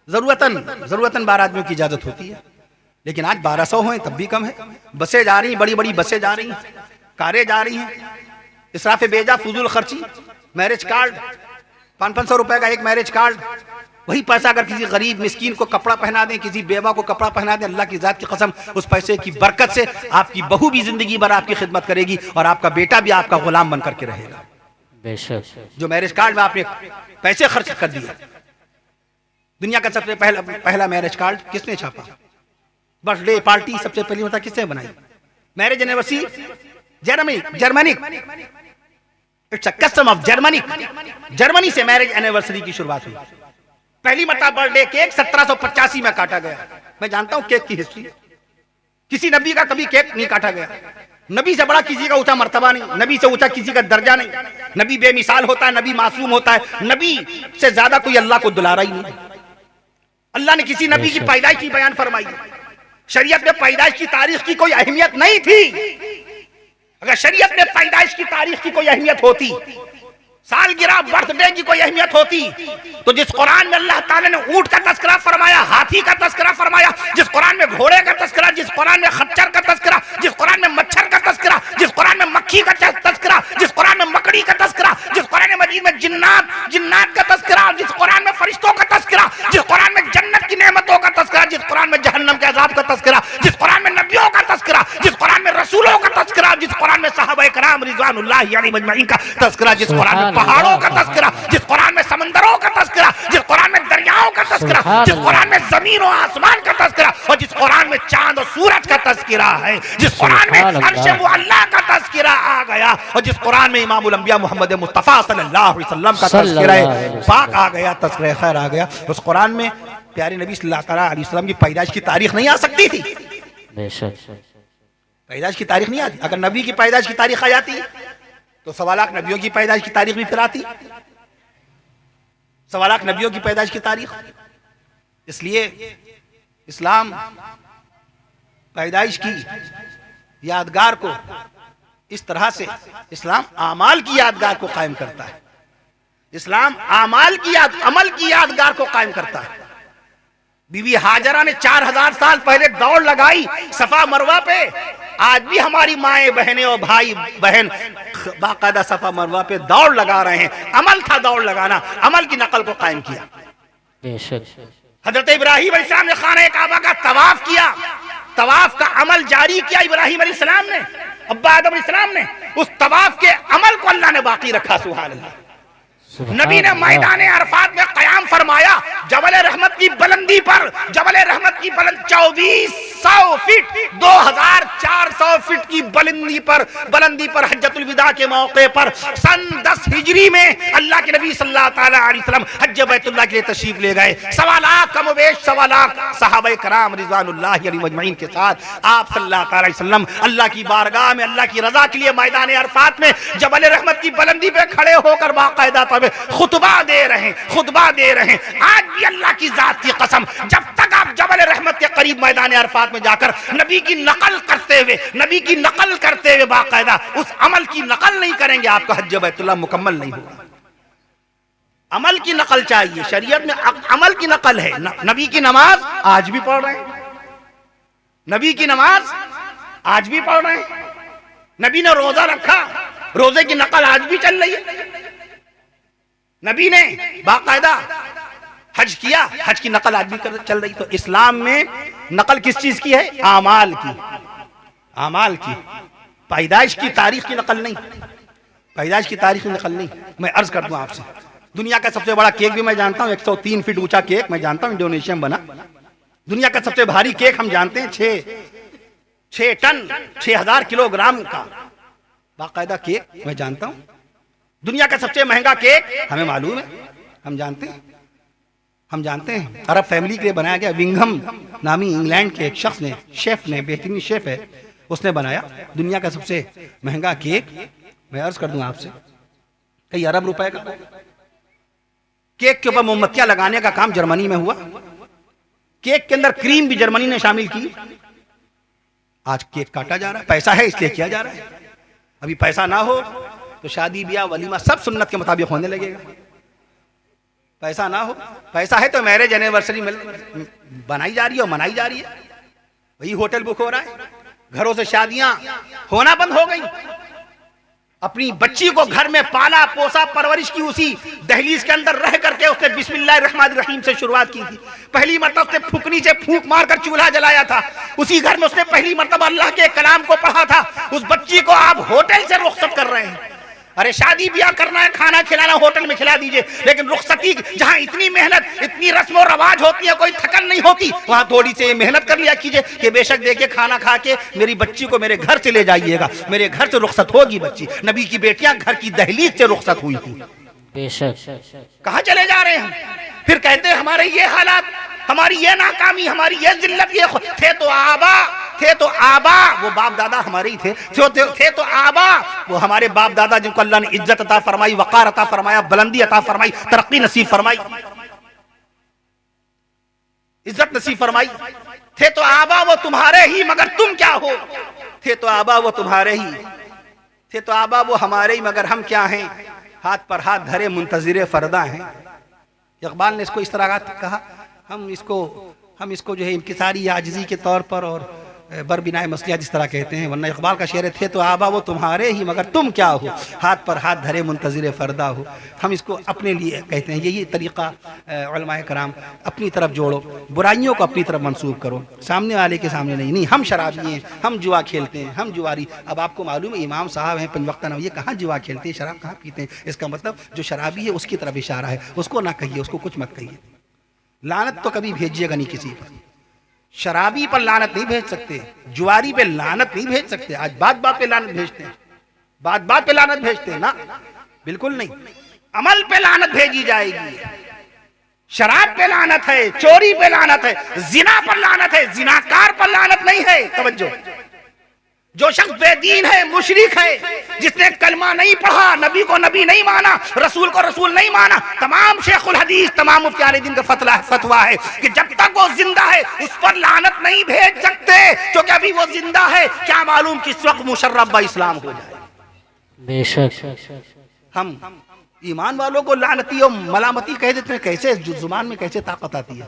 [SPEAKER 4] जरूरतन 12 आदमियों की इजाजत होती है। लेकिन आज 1200 हैं तब भी कम है। बसें जा रही, बड़ी बड़ी बसें जा रही हैं, कारें जा रही हैं, इसराफ बेजा, फजूल खर्ची। मैरिज कार्ड 500-500 रुपए का एक मैरिज कार्ड, वही पैसा अगर किसी गरीब मिस्कीन को कपड़ा पहना दें, किसी बेवा को कपड़ा पहना दें, अल्लाह की जात की कसम उस पैसे की बरकत से आपकी बहू भी जिंदगी भर आपकी खिदमत करेगी और आपका बेटा भी आपका गुलाम बन करके रहेगा।
[SPEAKER 2] बेशक।
[SPEAKER 4] जो मैरिज कार्ड में आपने पैसे खर्च कर दिए। दुनिया का सबसे पहला मैरिज कार्ड किसने छापा? बर्थडे पार्टी सबसे पहली मतलब किसने बनाई? Marriage anniversary Germany, it's a custom of Germany से मैरिज एनिवर्सरी की शुरुआत हुई। पहली मरतबा बर्थडे केक 1785 में काटा गया। मैं जानता हूं केक की हिस्ट्री, किसी नबी का कभी केक नहीं काटा गया। नबी से बड़ा किसी का ऊंचा मर्तबा नहीं, नबी से ऊंचा किसी का दर्जा नहीं। नबी बेमिसाल होता है, नबी मासूम होता है, नबी से ज्यादा कोई अल्लाह को दुलारा ही नहीं। अल्लाह ने किसी नबी की पैदाइश की बयान फरमाई। शरीयत में पैदाइश की तारीख की कोई अहमियत नहीं थी। अगर शरीयत में पैदाइश की तारीख की कोई अहमियत होती, सालगिरह बर्थडे की कोई अहमियत होती, तो जिस कुरान में अल्लाह ताला ने ऊंट का तस्करा फरमाया, हाथी का तस्करा फरमाया, जिस कुरान में घोड़े का तस्करा, जिस कुरान में खच्चर का तस्करा, जिस कुरान में मच्छर का तस्करा, जिस कुरान में मक्खी का तस्करा, जिस कुरान में मकड़ी का तस्करा, जिस कुरान मजीद में जिन्नात का तस्करा, जिस कुरान में फरिश्तों का तस्करा, जिस कुरान में जन्नत की नेमतों का तस्करा, जिस कुरान में जहन्नम के अजाब का तस्करा, जिस कुरान में नबियों का तस्करा, जिस कुरान में रसूलों का तस्करा, जिस कुरान में सहाबाए कराम रिज़वानुल्लाहि अलैहिम अजमईन का तस्करा, जिस कुरान में पहाड़ों का तस्करा, जिस कुरान में समंदरों का तस्करा, जिस कुरान में दरियाओं का तस्करा, जिस कुरान में जमीन और आसमान का तस्करा, और जिस कुरान में चांद और सूरज का तस्करा है, जिस कुरान में अर्श मुअल्ला का तस्करा आ गया, और जिस कुरान में इमामुल अंबिया मोहम्मद मुस्तफा सल्लल्लाहु अलैहि वसल्लम का तस्करा पाक आ गया, तस्करा खैर आ गया। उस कुरान में प्यारे नबी सल्लल्लाहु अलैहि वसल्लम की पैदाइश की तारीख नहीं आ सकती थी। पैदाइश की तारीख नहीं आती। अगर नबी की पैदाइश की तारीख आ जाती तो 1.25 लाख नबियों की पैदाइश की तारीख भी फिर आती। 1.25 लाख नबियों की पैदाइश की तारीख। इसलिए इस्लाम पैदाइश की यादगार को इस तरह से, इस्लाम आमाल की यादगार को कायम करता है। इस्लाम अमल की यादगार को कायम करता है। बीबी हाजरा ने 4000 साल पहले दौड़ लगाई सफा मरवा पे। आज भी हमारी माएं बहनें और भाई बहन बाकायदा सफा मरवा पे दौड़ लगा रहे हैं। अमल था दौड़ लगाना, अमल की नकल को कायम किया। हजरत इब्राहिम अलैहिस्सलाम ने खाने काबा का तवाफ किया, तवाफ का अमल जारी किया इब्राहिम अलैहिस्सलाम ने, अब्बा आदम अलैहिस्सलाम ने। उस तवाफ के अमल को अल्लाह ने बाकी रखा। सुभान अल्लाह। नबी ने मैदान अरफात में कयाम फरमाया, जबल रहमत की बुलंदी पर, जबल रहमत की बुलंद 2400 फीट 2400 फीट की बुलंदी पर हज्जतुल विदा के मौके पर सन 10 हिजरी में अल्लाह के नबी सल्लल्लाहु अलैहि वसल्लम हज बैतुल्लाह के लिए तशरीफ ले गए। 1.25 लाख कमोबेश 1.25 लाख सहाबाए कराम रिज़वानुल्लाहि अलैहिम अजमईन के साथ आप सल्लल्लाहु अलैहि वसल्लम अल्लाह की बारगाह में अल्लाह की रजा के लिए मैदान अरफात में जबल रहमत की बुलंदी पे खड़े होकर बाकायदा खुतबा दे रहे हैं। आज भी अल्लाह की जात की कसम, जब तक आप जबल रहमत के करीब मैदान अरफात में जाकर नबी की नकल करते हुए बाकायदा उस अमल की नकल नहीं करेंगे, आपका हज बैतुल्लाह मुकम्मल नहीं होगा। अमल की नकल चाहिए। शरीयत में अमल की नकल है। नबी की नमाज आज भी पढ़ रहे हैं, नबी की नमाज आज भी पढ़ रहे हैं। नबी ने रोजा रखा, रोजे की नकल आज भी चल रही है। नबी ने बाकायदा हज किया, हज की नकल आज भी चल रही। तो इस्लाम में नकल किस चीज की है? आमाल की। पैदाइश की तारीख की नकल नहीं, पैदाइश की तारीख की नकल नहीं। मैं अर्ज कर दूं आपसे, दुनिया का सबसे बड़ा केक भी मैं जानता हूं, 103 फीट ऊंचा केक मैं जानता हूं, इंडोनेशिया में बना। दुनिया का सबसे भारी केक हम जानते हैं 6 टन 6000 किलोग्राम का बाकायदा केक मैं जानता हूं। दुनिया का सबसे महंगा केक हमें मालूम है, हम जानते हैं। हम जानते हैं अरब फैमिली के लिए बनाया गया। विंघम नामी इंग्लैंड के एक शख्स ने, शेफ ने, बेहतरीन शेफ है, उसने बनाया दुनिया का सबसे महंगा केक। मैं अर्ज कर दूं आपसे, कई अरब रुपए का केक के ऊपर मोमबत्तियां लगाने का काम जर्मनी में हुआ। केक के अंदर क्रीम भी जर्मनी ने शामिल की। आज केक काटा जा रहा है, पैसा है इसलिए किया जा रहा है। अभी पैसा ना हो तो शादी ब्याह वलीमा सब सुन्नत के मुताबिक होने लगेगा। पैसा ना हो, पैसा है तो मैरिज एनिवर्सरी बनाई जा रही है और मनाई जा रही है। वही होटल बुक हो रहा है, घरों से शादियां होना बंद हो गई। अपनी बच्ची को घर में पाला पोसा परवरिश की, उसी दहलीज के अंदर रह करके उसने बिस्मिल्लाहिर्रहमानिर्रहीम से शुरुआत की थी। पहली मरतबा उसने फुकनी से फूंक मारकर चूल्हा जलाया था। उसी घर में उसने पहली मरतबा अल्लाह के कलाम को पढ़ा था। उस बच्ची को आप होटल से रुखसत कर रहे हैं। अरे शादी ब्याह करना है, खाना खिलाना होटल में खिला दीजिए, लेकिन रुखसती जहां इतनी मेहनत, इतनी रस्म और रवाज होती है, कोई थकन नहीं होती, वहां थोड़ी सी मेहनत कर लिया कीजिए कि बेशक देखिए खाना खा के मेरी बच्ची को मेरे घर से ले जाइएगा, मेरे घर से रुखसत होगी बच्ची। नबी की बेटियां घर की दहलीज से रुखसत हुई थी।
[SPEAKER 2] बेशक
[SPEAKER 4] कहां चले जा रहे हैं हम? फिर कहते हैं हमारे ये हालात, हमारी ये नाकामी, हमारी ये जिल्लत, ये थे तो आबा वो बाप दादा हमारे ही थे तो आबा वो हमारे बाप दादा जिनको अल्लाह ने इज्जत अता फरमाई, वकार अता फरमाया, बुलंदी अता फरमाई, तरक्की नसीब फरमाई, इज्जत नसीब फरमाई। थे तो आबा वो तुम्हारे ही मगर तुम क्या हो। थे तो आबा वो तुम्हारे ही, थे तो आबा वो हमारे ही मगर हम क्या हैं। हाथ पर हाथ धरे मुंतजिर फरदा हैं। इकबाल ने इसको इस तरह कहा। हम इसको जो है इंकिसारी आजिज़ी के तौर पर और बरबिनाए मसलिया जिस तरह कहते हैं, वरना इकबाल का शेर थे तो आबा वो तुम्हारे ही मगर तुम क्या हो, हाथ पर हाथ धरे मुंतजिर फरदा हो। हम इसको अपने लिए कहते हैं। यही तरीक़ा उलमाए कराम, अपनी तरफ जोड़ो, बुराइयों को अपनी तरफ मंसूब करो, सामने वाले के सामने नहीं। हम शराबी हैं, हम जुआ खेलते हैं, हम जुआरी। अब आपको मालूम है इमाम साहब हैं 5 वक्त नमाज़, ये कहाँ जुआ खेलते हैं, शराब कहाँ पीते हैं। इसका मतलब जो शराबी है उसकी तरफ इशारा है। उसको ना कहिए, उसको कुछ मत कहिए। लानत तो कभी भेजिएगा नहीं किसी पर। शराबी पर लानत नहीं भेज सकते, जुआरी पे लानत नहीं भेज सकते। आज बात बात पे लानत भेजते हैं, बात बात पे लानत भेजते हैं ना, बिल्कुल नहीं। अमल पे लानत भेजी जाएगी। शराब पे लानत है, चोरी पे लानत है, जिना पर लानत है, जिनाकार पर लानत नहीं है। तवज्जो, जो शख्स बेदीन है, मुशरिक है, जिसने कलमा नहीं पढ़ा, नबी को नबी नहीं माना, रसूल को रसूल नहीं माना, तमाम शेखुल हदीस, तमाम मुफ्ती आले दिन का फतवा है कि जब तक वो जिंदा है उस पर लानत नहीं भेज सकते, क्योंकि अभी वो जिंदा है। क्या मालूम किस वक्त मुशर्रफ इस्लाम हो जाए।
[SPEAKER 2] बेशक
[SPEAKER 4] हम ईमान वालों को लानती और मलामती कह देते हैं। कैसे जुबान में कैसे ताकत आती है।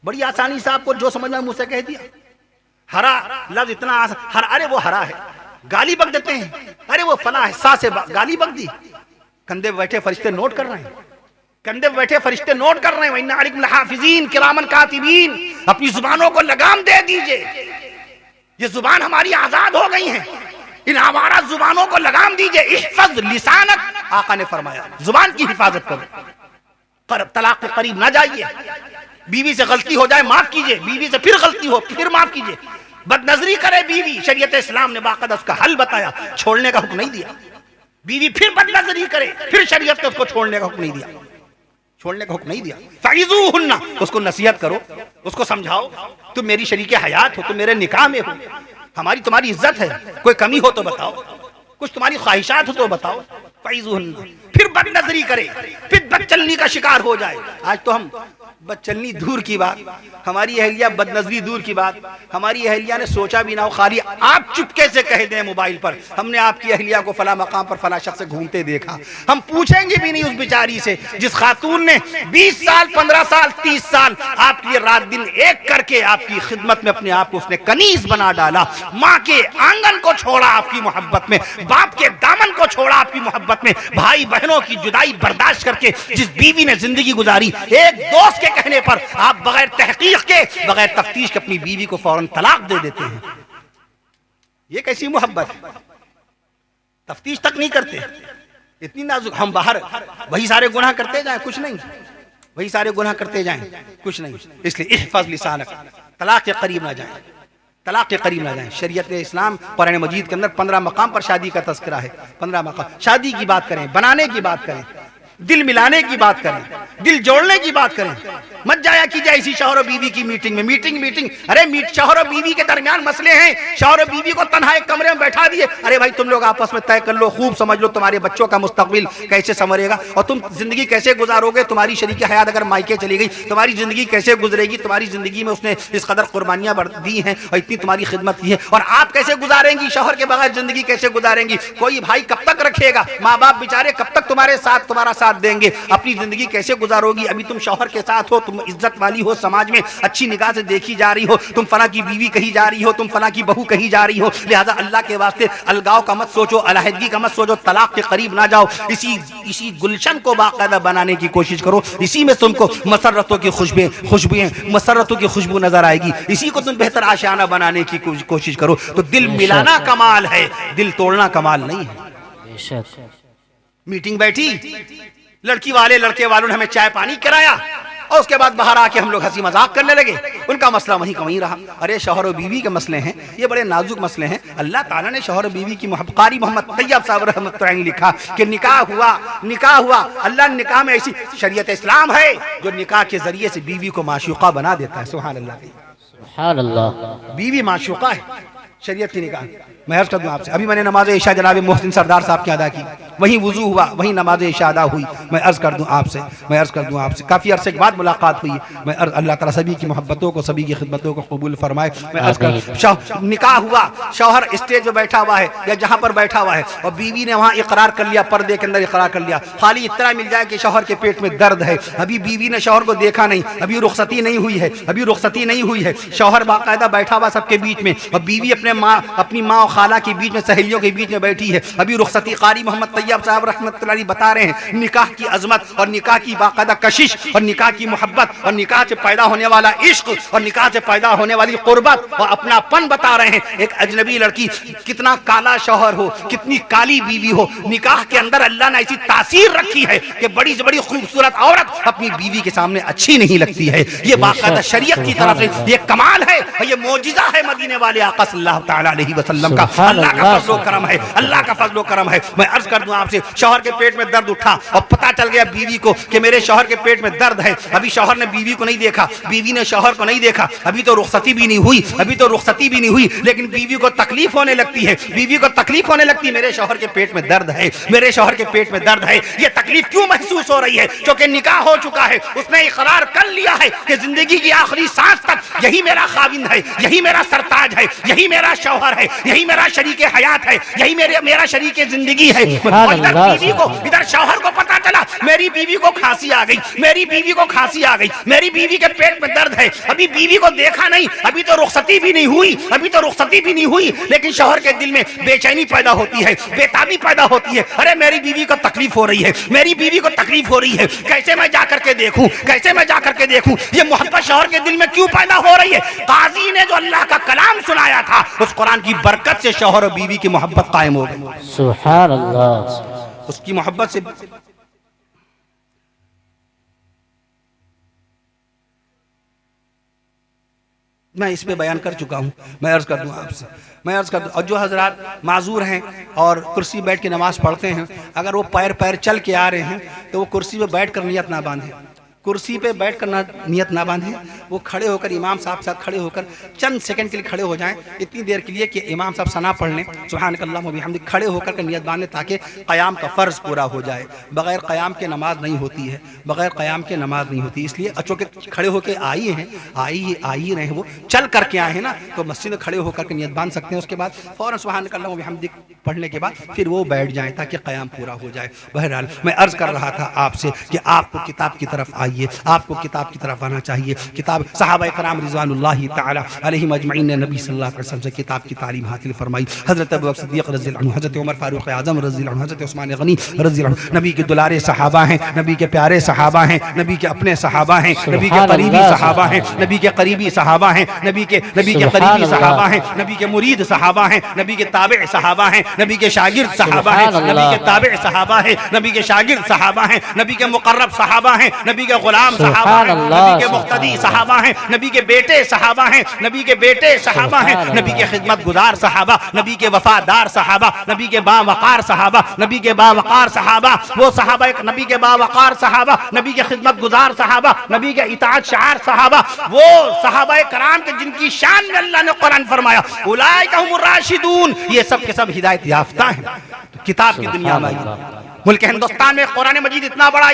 [SPEAKER 4] बड़ी आसानी से आपको जो समझना है मुझसे कह दिया। हरा लफ्ज इतना हरा, अरे वो हरा है, गाली बक देते हैं। अरे वो फला है, सा से गाली बक दी। कंधे पे बैठे फरिश्ते नोट कर रहे हैं, कंधे पे बैठे फरिश्ते नोट कर रहे हैं। इन्ना अलैकुम लहाफिज़ीन किरामन कातिबीन। अपनी जुबानों को लगाम दे दीजिए। ये जुबान हमारी आजाद हो गई है, इन आवारा जुबानों को लगाम दीजिए। इहफज़ लिसानक, आका ने फरमाया जुबान की हिफाजत करो। तलाक के करीब ना जाइए। बीवी से गलती हो जाए माफ कीजिए, बीवी से फिर गलती हो फिर माफ कीजिए। बदनजरी करे बीवी, शरीयत इस्लाम ने बाकायदा उसका हल बताया, छोड़ने का हुक्म नहीं दिया। बीवी फिर बदनजरी करे, फिर शरीयत ने उसको छोड़ने का हुक्म नहीं दिया, छोड़ने का हुक्म नहीं दिया। फ़इज़ूहुन्ना, उसको नसीहत करो, उसको समझाओ, तुम मेरी शरीके हयात हो, तुम मेरे निकाह में हो, हमारी तुम्हारी इज्जत है, कोई कमी हो तो बताओ, कुछ तुम्हारी ख्वाहिशात हो तो बताओ। फ़इज़ूहुन्ना, फिर बदनजरी करे, फिर बदचलनी का शिकार हो जाए। आज तो हम बदचलनी दूर की बात, हमारी अहलिया बदनजरी दूर की बात, हमारी अहलिया ने सोचा भी ना हो, खाली आप चुपके से कह दें मोबाइल पर हमने आपकी अहलिया को फला मकाम पर फला शख्स से घूमते देखा। हम पूछेंगे भी नहीं उस बेचारी से जिस खातून ने 20 साल 15 साल 30 साल आपके लिए रात दिन एक करके आपकी खिदमत में अपने आप को उसने कनीज बना डाला। माँ के आंगन को छोड़ा आपकी मोहब्बत में, बाप के दामन को छोड़ा आपकी मोहब्बत में, भाई बहनों की जुदाई बर्दाश्त करके जिस बीवी ने जिंदगी गुजारी, एक दोस्त के कहने पर आप बगैर तहकीक के, बगैर तफ्तीश के अपनी बीवी को फौरन तलाक दे देते हैं। ये कैसी मोहब्बत है? तफ्तीश तक नहीं करते, इतनी नाजुक। हम बाहर वही सारे गुनाह करते जाएं, कुछ नहीं, वही सारे गुनाह करते जाएं, कुछ नहीं। इसलिए इहफज़ लिसानक, तलाक के करीब ना जाएं, तलाक के करीब ना जाएं। शरीयत इस्लाम कुरान मजीद के अंदर 15 मकाम पर शादी का तज़किरा है। 15 मकाम शादी की बात करें, बनाने की बात करें, दिल मिलाने की बात करें, दिल जोड़ने की बात करें। मत जाया कीजिए इसी शौहर और बीवी की मीटिंग में। मीटिंग अरे शौहर और बीवी के दरमियान मसले हैं, शौहर और बीवी को तन्हा एक कमरे में बैठा दिए, अरे भाई तुम लोग आपस में तय कर लो, खूब समझ लो तुम्हारे बच्चों का मुस्तकबिल कैसे संवरेगा और तुम जिंदगी कैसे गुजारोगे। तुम्हारी शरीक हयात अगर मायके चली गई, तुम्हारी जिंदगी कैसे गुजरेगी। तुम्हारी जिंदगी में उसने इस कदर कुर्बानियां दी हैं और इतनी तुम्हारी खिदमत की है, और आप कैसे गुजारेंगी, शौहर के बगैर जिंदगी कैसे गुजारेंगी। कोई भाई कब तक रखेगा, माँ बाप बेचारे कब तक तुम्हारा साथ देंगे, अपनी जिंदगी कैसे गुजारोगी। अभी तुम शौहर के साथ हो, तुम इज्जत वाली हो, समाज में अच्छी निगाह से देखी जा रही हो, तुम फला की बीवी कही जा रही हो, तुम फला की बहू कही जा रही हो। लिहाजा अल्लाह के वास्ते अलगाव का मत सोचो, अलहदगी का मत सोचो, तलाक के करीब ना जाओ। इसी गुलशन को बाकायदा बनाने की कोशिश करो, इसी में तुमको मसरतों की मसरतों की खुशबू नजर आएगी। इसी को तुम बेहतर आशियाना बनाने की कोशिश करो। तो दिल मिलाना कमाल है, दिल तोड़ना कमाल नहीं है। मीटिंग बैठी, लड़की वाले लड़के वालों ने हमें चाय पानी कराया और उसके बाद बाहर आके हम लोग हंसी मजाक करने लगे। उनका मसला वहीं का वहीं रहा। अरे शौहर और बीवी के मसले हैं, ये बड़े नाजुक मसले हैं। अल्लाह ताला ने शौहर और बीवी की मोहब्बत, कारी मोहम्मद तैयब साहब रहमतुल्लाह अलैह लिखा कि निकाह हुआ। अल्लाह ने निकाह में ऐसी शरीयत इस्लाम है जो निकाह के जरिए से बीवी को माशूका बना देता है। सुभान अल्लाह, सुभान अल्लाह। बीवी माशूका है शरीयत की निकाह। मैं अर्ज कर दूं आपसे, अभी मैंने नमाज इशा जनाब मोहसिन सरदार साहब की अदा की, वहीं वुजू हुआ, वहीं नमाज इशा अदा हुई। मैं अर्ज कर दूं आपसे काफी अरसे के बाद मुलाकात हुई। मैं अल्लाह ताला सभी की मोहब्बतों को, सभी की खिदमतों को कबूल फरमाए। मैं अर्ज कर, निकाह हुआ, शौहर स्टेज पे बैठा हुआ है या जहां पर बैठा हुआ है और बीवी ने वहां इकरार कर लिया, पर्दे के अंदर इकरार कर लिया। खाली इतना मिल जाए कि शौहर के पेट में दर्द है, अभी बीवी ने शौहर को देखा नहीं, अभी रुखसती नहीं हुई है, शौहर बाकायदा बैठा हुआ सबके बीच में और बीवी अपनी माँ और खाला के बीच में, सहेलियों के बीच में बैठी है। अभी रुखसती। कारी मोहम्मद तैयब साहब रहमतुल्लाह अलैह बता रहे हैं निकाह की अजमत और निकाह की बाकायदा कशिश और निकाह की मोहब्बत और निकाह से पैदा होने वाला इश्क और निकाह से पैदा होने वाली कुर्बत और अपनापन बता रहे हैं। एक अजनबी लड़की, कितना काला शौहर हो, कितनी काली बीवी हो, निकाह के अंदर अल्लाह ने ऐसी तासीर रखी है कि बड़ी से बड़ी खूबसूरत औरत अपनी बीवी के सामने अच्छी नहीं लगती है। ये बाकायदा शरीयत की तरफ से ये कमाल है, ये मोजिजा है मदीने वाले आका सल्लल्लाहु तआला अलैहि वसल्लम का। अल्लाह का फज़्ल व करम है, अल्लाह का फज़्ल व करम है। मैं अर्ज कर दूं आपसे, शौहर के पेट में दर्द उठा और पता चल गया बीवी को कि मेरे शौहर के पेट में दर्द है। अभी शौहर ने बीवी को नहीं देखा, बीवी ने शौहर को नहीं देखा, अभी तो रुखसती भी नहीं हुई, लेकिन बीवी को तकलीफ होने लगती है, मेरे शौहर के पेट में दर्द है, ये तकलीफ क्यों महसूस हो रही है? क्योंकि निकाह हो चुका है, उसने इकरार कर लिया है कि जिंदगी की आखिरी सांस तक यही मेरा खाविंद है, यही मेरा सरताज है, यही मेरा शौहर है, यही मेरा शरीके हयात है, यही मेरा शरीके जिंदगी है। इधर शौहर को पता चला मेरी बीवी को खांसी आ गई, मेरी बीवी के पेट में दर्द है, अभी बीवी को देखा नहीं, अभी तो रुखसती भी नहीं हुई, लेकिन शौहर के दिल में बेचैनी पैदा होती है, बेताबी पैदा होती है। अरे मेरी बीवी को तकलीफ हो रही है, कैसे मैं जा करके देखूं, ये मोहब्बत शौहर के दिल में क्यों पैदा हो रही है? काजी ने जो अल्लाह का कलाम सुनाया था, उस कुरान की बरकत से शौहर और बीवी की मोहब्बत कायम हो गई।
[SPEAKER 2] सुभान अल्लाह।
[SPEAKER 4] उसकी मोहब्बत से मैं इस पे बयान कर चुका हूं। मैं अर्ज कर दूं आपसे, और जो हजरात माजूर हैं और कुर्सी बैठ के नमाज पढ़ते हैं, अगर वो पैर चल के आ रहे हैं तो वो कुर्सी पे बैठ कर नियत ना बांधे, वो खड़े होकर इमाम साहब साथ खड़े होकर चंद सेकंड के लिए खड़े हो जाएं, इतनी देर के लिए कि इमाम साहब सना पढ़ लें, सुब्हानकल्लाह व बिहम्दिक, खड़े होकर के नियत बांधें ताकि क़याम का फ़र्ज़ पूरा हो जाए। बग़ैर क़याम के नमाज नहीं होती, इसलिए चूँकि खड़े होकर आ ही रहे, वो चल करके आए हैं ना, तो मस्जिद में खड़े होकर के नियत बांध सकते हैं। उसके बाद फ़ौरन सुब्हानकल्लाह व बिहम्दिक पढ़ने के बाद फिर वो बैठ जाएँ ताकि क़याम पूरा हो जाए। बहरहाल मैं अर्ज़ कर रहा था आपसे कि आपको किताब की तरफ आपको किताब की तरफ आना चाहिए। किताब सहाबा कराम रिज़वानुल्लाहि तआला अलैहिम अजमईन ने नबी सल्लल्लाहु अलैहि वसल्लम से किताब की तालीम हासिल फरमाई। हज़रत अबू बकर सिद्दीक़ रज़ियल्लाहु अन्हु, हज़रत उमर फारूक आज़म रज़ियल्लाहु अन्हु, हज़रत उस्मान गनी रज़ियल्लाहु अन्हु, नबी के दुलारे सहाबा हैं, नबी के प्यारे सहाबा हैं, नबी के अपने सहाबा हैं, नबी के करीबी सहाबा हैं, नबी के करीबी सहाबा हैं, नबी के करीबी सहाबा हैं, नबी के मुरीद सहाबा हैं, नबी के ताबे सहाबा हैं, नबी के शागिर्द सहाबा हैं, नबी के ताबे सहाबा हैं, नबी के शागिर्द सहाबा हैं, नबी के मुक़र्रब सहाबा हैं, नबी के गुलाम सहाबा हैं, नबी के मुक्तदी सहाबा हैं, नबी के बेटे सहाबा हैं, नबी के बेटे सहाबा हैं, नबी के खिदमत गुजार सहाबा, नबी के वफादार सहाबा, नबी के बावकार सहाबा, नबी के बावकार सहाबा, वो सहाबा नबी के बावकार सहाबा, नबी के खिदमत गुजार सहाबा, नबी के इताअत शार सहाबा, वो सहाबा कराम के जिनकी शान में अल्लाह ने कुरान फरमाया उलाइका हुमुर राशिदून, ये सब के सब हिदायत याफ्ता हैं। तो किताब की दुनिया में मुल्क हिंदुस्तान में कुरान मजीद इतना बड़ा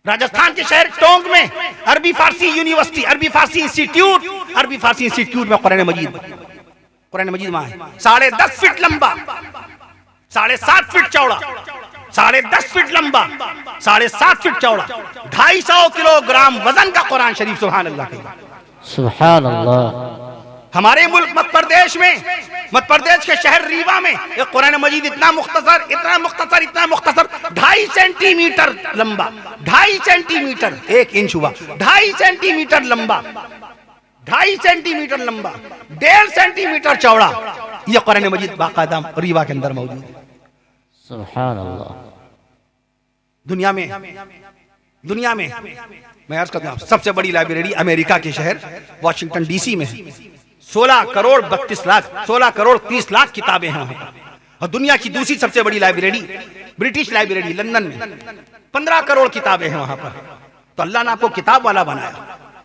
[SPEAKER 4] राजस्थान के शहर टोंक में अरबी फारसी यूनिवर्सिटी, अरबी फारसी इंस्टीट्यूट में कुरान मजीद वहां है। 10.5 फीट लंबा, 7.5 फीट चौड़ा, 10.5 फीट लंबा, 7.5 फीट चौड़ा, 250 किलोग्राम वजन का कुरान शरीफ। सुभान अल्लाह,
[SPEAKER 2] सुभान अल्लाह।
[SPEAKER 4] हमारे मुल्क मध्य प्रदेश के शहर रीवा में एक कुरान मजीद इतना मुख्तसर 2.5 सेंटीमीटर लंबा, 2.5 सेंटीमीटर, 1 इंच हुआ, 2.5 सेंटीमीटर लंबा, 2.5 सेंटीमीटर लंबा, 1.5 सेंटीमीटर चौड़ा, यह कुरान मजीद बाकायदा रीवा के अंदर मौजूद है।
[SPEAKER 2] सुभान अल्लाह।
[SPEAKER 4] दुनिया में मैं अर्ज करता हूं सबसे बड़ी लाइब्रेरी अमेरिका के शहर वॉशिंगटन डीसी में 16 करोड़ 30 लाख किताबें हैं वहां पर। और दुनिया की दूसरी सबसे बड़ी लाइब्रेरी ब्रिटिश लाइब्रेरी लंदन में 15 करोड़ किताबें हैं वहां पर। तो अल्लाह ने आपको किताब वाला बनाया,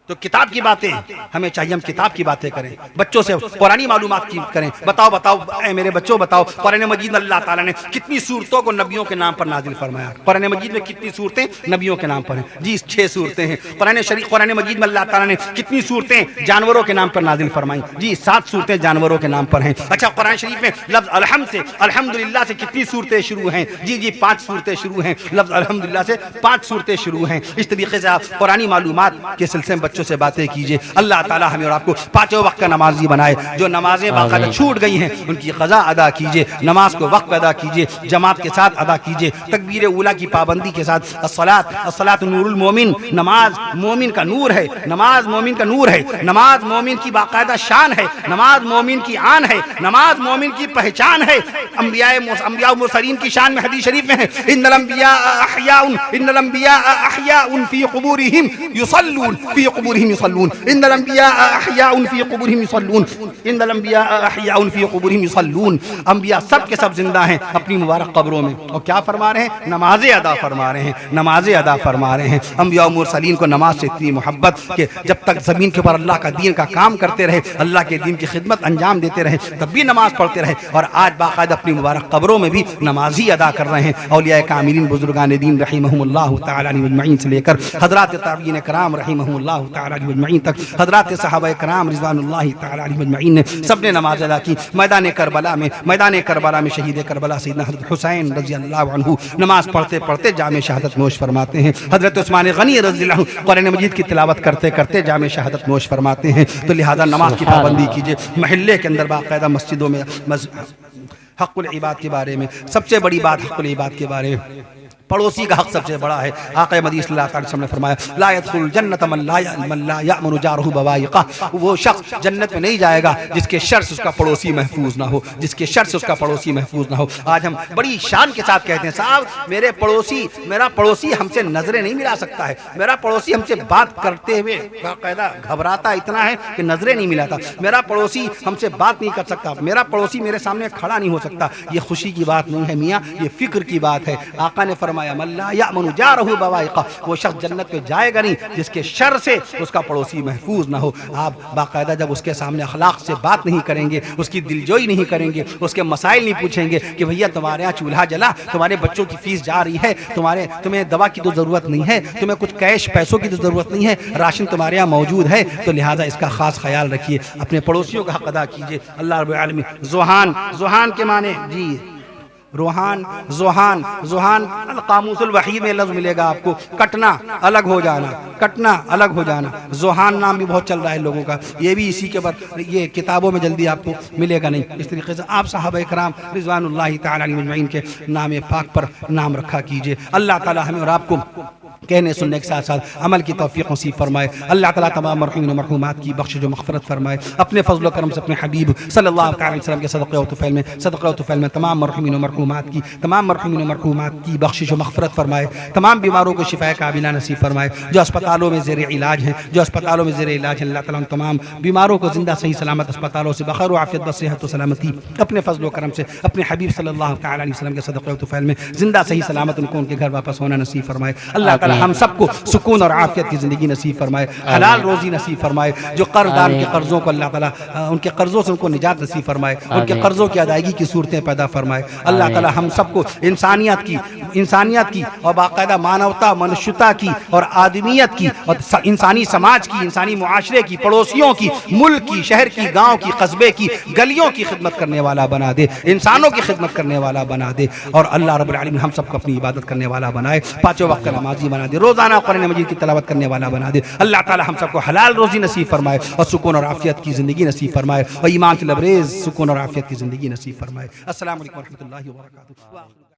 [SPEAKER 4] तो किताब की बातें हमें चाहिए, हम किताब की बातें करें, बच्चों से पुरानी मालूमात की करें। बताओ ऐ मेरे बच्चों बताओ, कुरान मजीद में अल्लाह ताला ने कितनी सूरतों को नबियों के नाम पर नाजिल फरमाया? कुरान मजीद में कितनी सूरतें नबियों के नाम पर हैं? जी 6 सूरतें हैं। कुरान मजीद में अल्लाह ताला ने कितनी सूरतें जानवरों के नाम पर नाजिल फरमाई? जी 7 सूरतें जानवरों के नाम पर हैं। अच्छा, कुरान शरीफ में लफ्ज अलहम्द से, अल्हम्दुलिल्लाह से कितनी सूरतें शुरू हैं? जी 5 सूरतें शुरू हैं। लफ्ज अल्हम्दुलिल्लाह से 5 सूरतें शुरू हैं। इस तरीके से आप पुरानी मालूमात के सिलसिले में बच्चों से बातें कीजिए। अल्लाह ताला हमें और आपको 5 वक्त का नमाजी बनाए। जो नमाजें बाकायदा छूट गई हैं उनकी क़ज़ा अदा कीजिए, नमाज को वक्त अदा कीजिए, जमात के साथ अदा कीजिए, तकबीर उला की पाबंदी के साथ। अस्सलात नूरुल मोमिन, नमाज मोमिन का नूर है, नमाज मोमिन का नूर है, नमाज मोमिन की बाकायदा शान है, नमाज मोमिन की आन है, नमाज मोमिन की पहचान है। अंबिया मुरसलीन की शान में हदीस शरीफ में है इन्नल अंबिया अहयाउन फी क़ुबूरिहिम युसल्लून फी क़ुबूरिहिम युसल्लून इन्नल अंबिया अहयाउन फी क़ुबूरिहिम युसल्लून इन्नल अंबिया अहयाउन फी क़ुबूरिहिम युसल्लून। अंबिया सब के सब जिंदा हैं अपनी मुबारक कब्रों में, और क्या फरमा रहे हैं? नमाजें अदा फरमा रहे हैं, नमाजें अदा फरमा रहे हैं। अंबिया मुरसलीन को नमाज से इतनी मोहब्बत कि जब तक जमीन के ऊपर अल्लाह का दीन का काम करते रहे, अल्लाह के दीन की खिदमत अंजाम देते रहे, तब भी नमाज पढ़ते रहे, और आज बाकायदा अपनी मुबारक कब्रों में भी नमाज ही अदा कर रहे हैं। औलिया कामिलीन बुजुर्गान दीन रहीमहुमुल्लाह तआला अजमईन से लेकर हज़रात ताबीन कराम रहीमहुमुल्लाह तआला अजमईन तक, हज़रात सहाबा कराम रिज़वानुल्लाह तआला अजमईन ने सबने नमाज अदा की। मैदान करबला में शहीद करबला सैयदना हज़रत हुसैन रज़ियल्लाहु अन्हु नमाज पढ़ते पढ़ते जामे शहादत नोश फरमाते हैं। हज़रत उस्मान गनी रज़ियल्लाहु अन्हु कुरान मजीद की तिलावत करते करते जामे शहादत नोश फरमाते हैं। तो लिहाजा नमाज की पाबंदी कीजिए। महल्ले के अंदर बाकायदा मस्जिदों में हक़्क़ुल इबाद के बारे में सबसे बड़ी बात, हक़्क़ुल इबाद के बारे में पड़ोसी का हक सबसे बड़ा है। आक़ा मदीन सल्लल्लाहु अलैहि वसल्लम ने फरमाया ला यदखुल जन्नत मन ला यअमनु जारहु बवाइक़ा, वो शख्स जन्नत में नहीं जाएगा जिसके शर से उसका पड़ोसी महफूज ना हो, जिसके शर से उसका पड़ोसी महफूज ना हो। आज हम बड़ी शान के साथ कहते हैं साहब मेरा पड़ोसी हमसे नजरें नहीं मिला सकता है, मेरा पड़ोसी हमसे बात करते हुए बाकायदा घबराता इतना है कि नजरें नहीं मिलाता, मेरा पड़ोसी हमसे बात नहीं कर सकता, मेरा पड़ोसी मेरे सामने खड़ा नहीं हो सकता। ये खुशी की बात नहीं है मियाँ, ये फिक्र की बात है। आका ने फरमाया मल्ला यामनु जारहु बवाइक़ा, वो शख्स जन्नत में जाएगा नहीं जिसके शर से उसका पड़ोसी महफूज ना हो। आप बाकायदा जब उसके सामने अखलाक से बात नहीं करेंगे, उसकी दिलजोई नहीं करेंगे, उसके मसाइल नहीं पूछेंगे कि भैया तुम्हारे यहाँ चूल्हा जला, तुम्हारे बच्चों की फीस जा रही है, तुम्हें दवा की तो जरूरत नहीं है, तुम्हें कुछ कैश पैसों की तो जरूरत नहीं है, राशन तुम्हारे यहाँ मौजूद है, तो लिहाजा इसका खास ख्याल रखिए, अपने पड़ोसियों का हक अदा कीजिए। अल्लाह रब्बुल आलमीन ज़ुहान के माने जी ज़ुहान अल कामूसुल वहीद में लफ्ज़ मिलेगा आपको, कटना, अलग हो जाना। कटना अलग हो जाना। जोहान नाम भी बहुत चल रहा है लोगों का, ये भी इसी के पर, ये किताबों में जल्दी आपको मिलेगा नहीं। इस तरीके से आप साहब इकराम रिज़वानुल्लाहि तआला अलैहिम अजमईन के नाम पाक पर नाम रखा कीजिए। अल्लाह ताला हमें और आपको कहने सुनने के साथ साथ अमल की तौफीक नसीब फरमाए। अल्लाह ताला तमाम मरहूमीन और मरहूमात की बख्शिश व मग़फ़िरत फरमाए। अपने फज़ल व करम से अपने हबीब सल्लल्लाहु अलैहि वसल्लम के सदक़े व तुफ़ैल में तमाम मरहूमीन और मरहूमात की बख्शिश व मग़फ़िरत फरमाए। तमाम बीमारों को शिफ़ाए कामिला नसीब फरमाए। जो अस्पतालों में ज़ेर इलाज हैं, अल्लाह ताला उन तमाम बीमारों को ज़िंदा सही सलामत अस्पतालों से बख़ैर व आफ़ियत व सेहत व सलामती अपने फज़ल व करम से अपने हबीब सल्लल्लाहु अलैहि वसल्लम के सदक़े व तुफ़ैल में ज़िंदा सही सलामत उनको उनके घर वापस होना नसीब फरमाए। अल्लाह ताला हम सबको सुकून और आफियत की ज़िंदगी नसीब फरमाए, हलाल रोज़ी नसीब फरमाए। जो कर्जदार के कर्ज़ों को अल्लाह ताला उनके कर्ज़ों से उनको निजात नसीब फरमाए, उनके कर्ज़ों की अदायगी की सूरतें पैदा फरमाए। अल्लाह ताला हम सबको इंसानियत की और बाकायदा मानवता मनुष्यता की और आदमियत की और इंसानी समाज की, इंसानी मुआशरे की, पड़ोसियों की, मुल्क की, शहर की, गाँव की, कस्बे की, गलियों की खिदमत करने वाला बना दे, इंसानों की खिदमत करने वाला बना दे। और अल्लाह रब्बुल आलमीन हम सबको अपनी इबादत करने वाला बनाए, पाँचों वक्त का नमाजी बना दे, रोज़ाना कुरान मजीद की तिलावत करने वाला बना दे। अल्लाह ताला हम सबको हलाल रोज़ी नसीब फरमाए और सुकून और आफियत की ज़िंदगी नसीब फरमाए और ईमान से लबरेज़ सुकून और आफियत की ज़िंदगी नसीब फरमाए। अस्सलामु अलैकुम व रहमतुल्लाहि व बरकातुहू।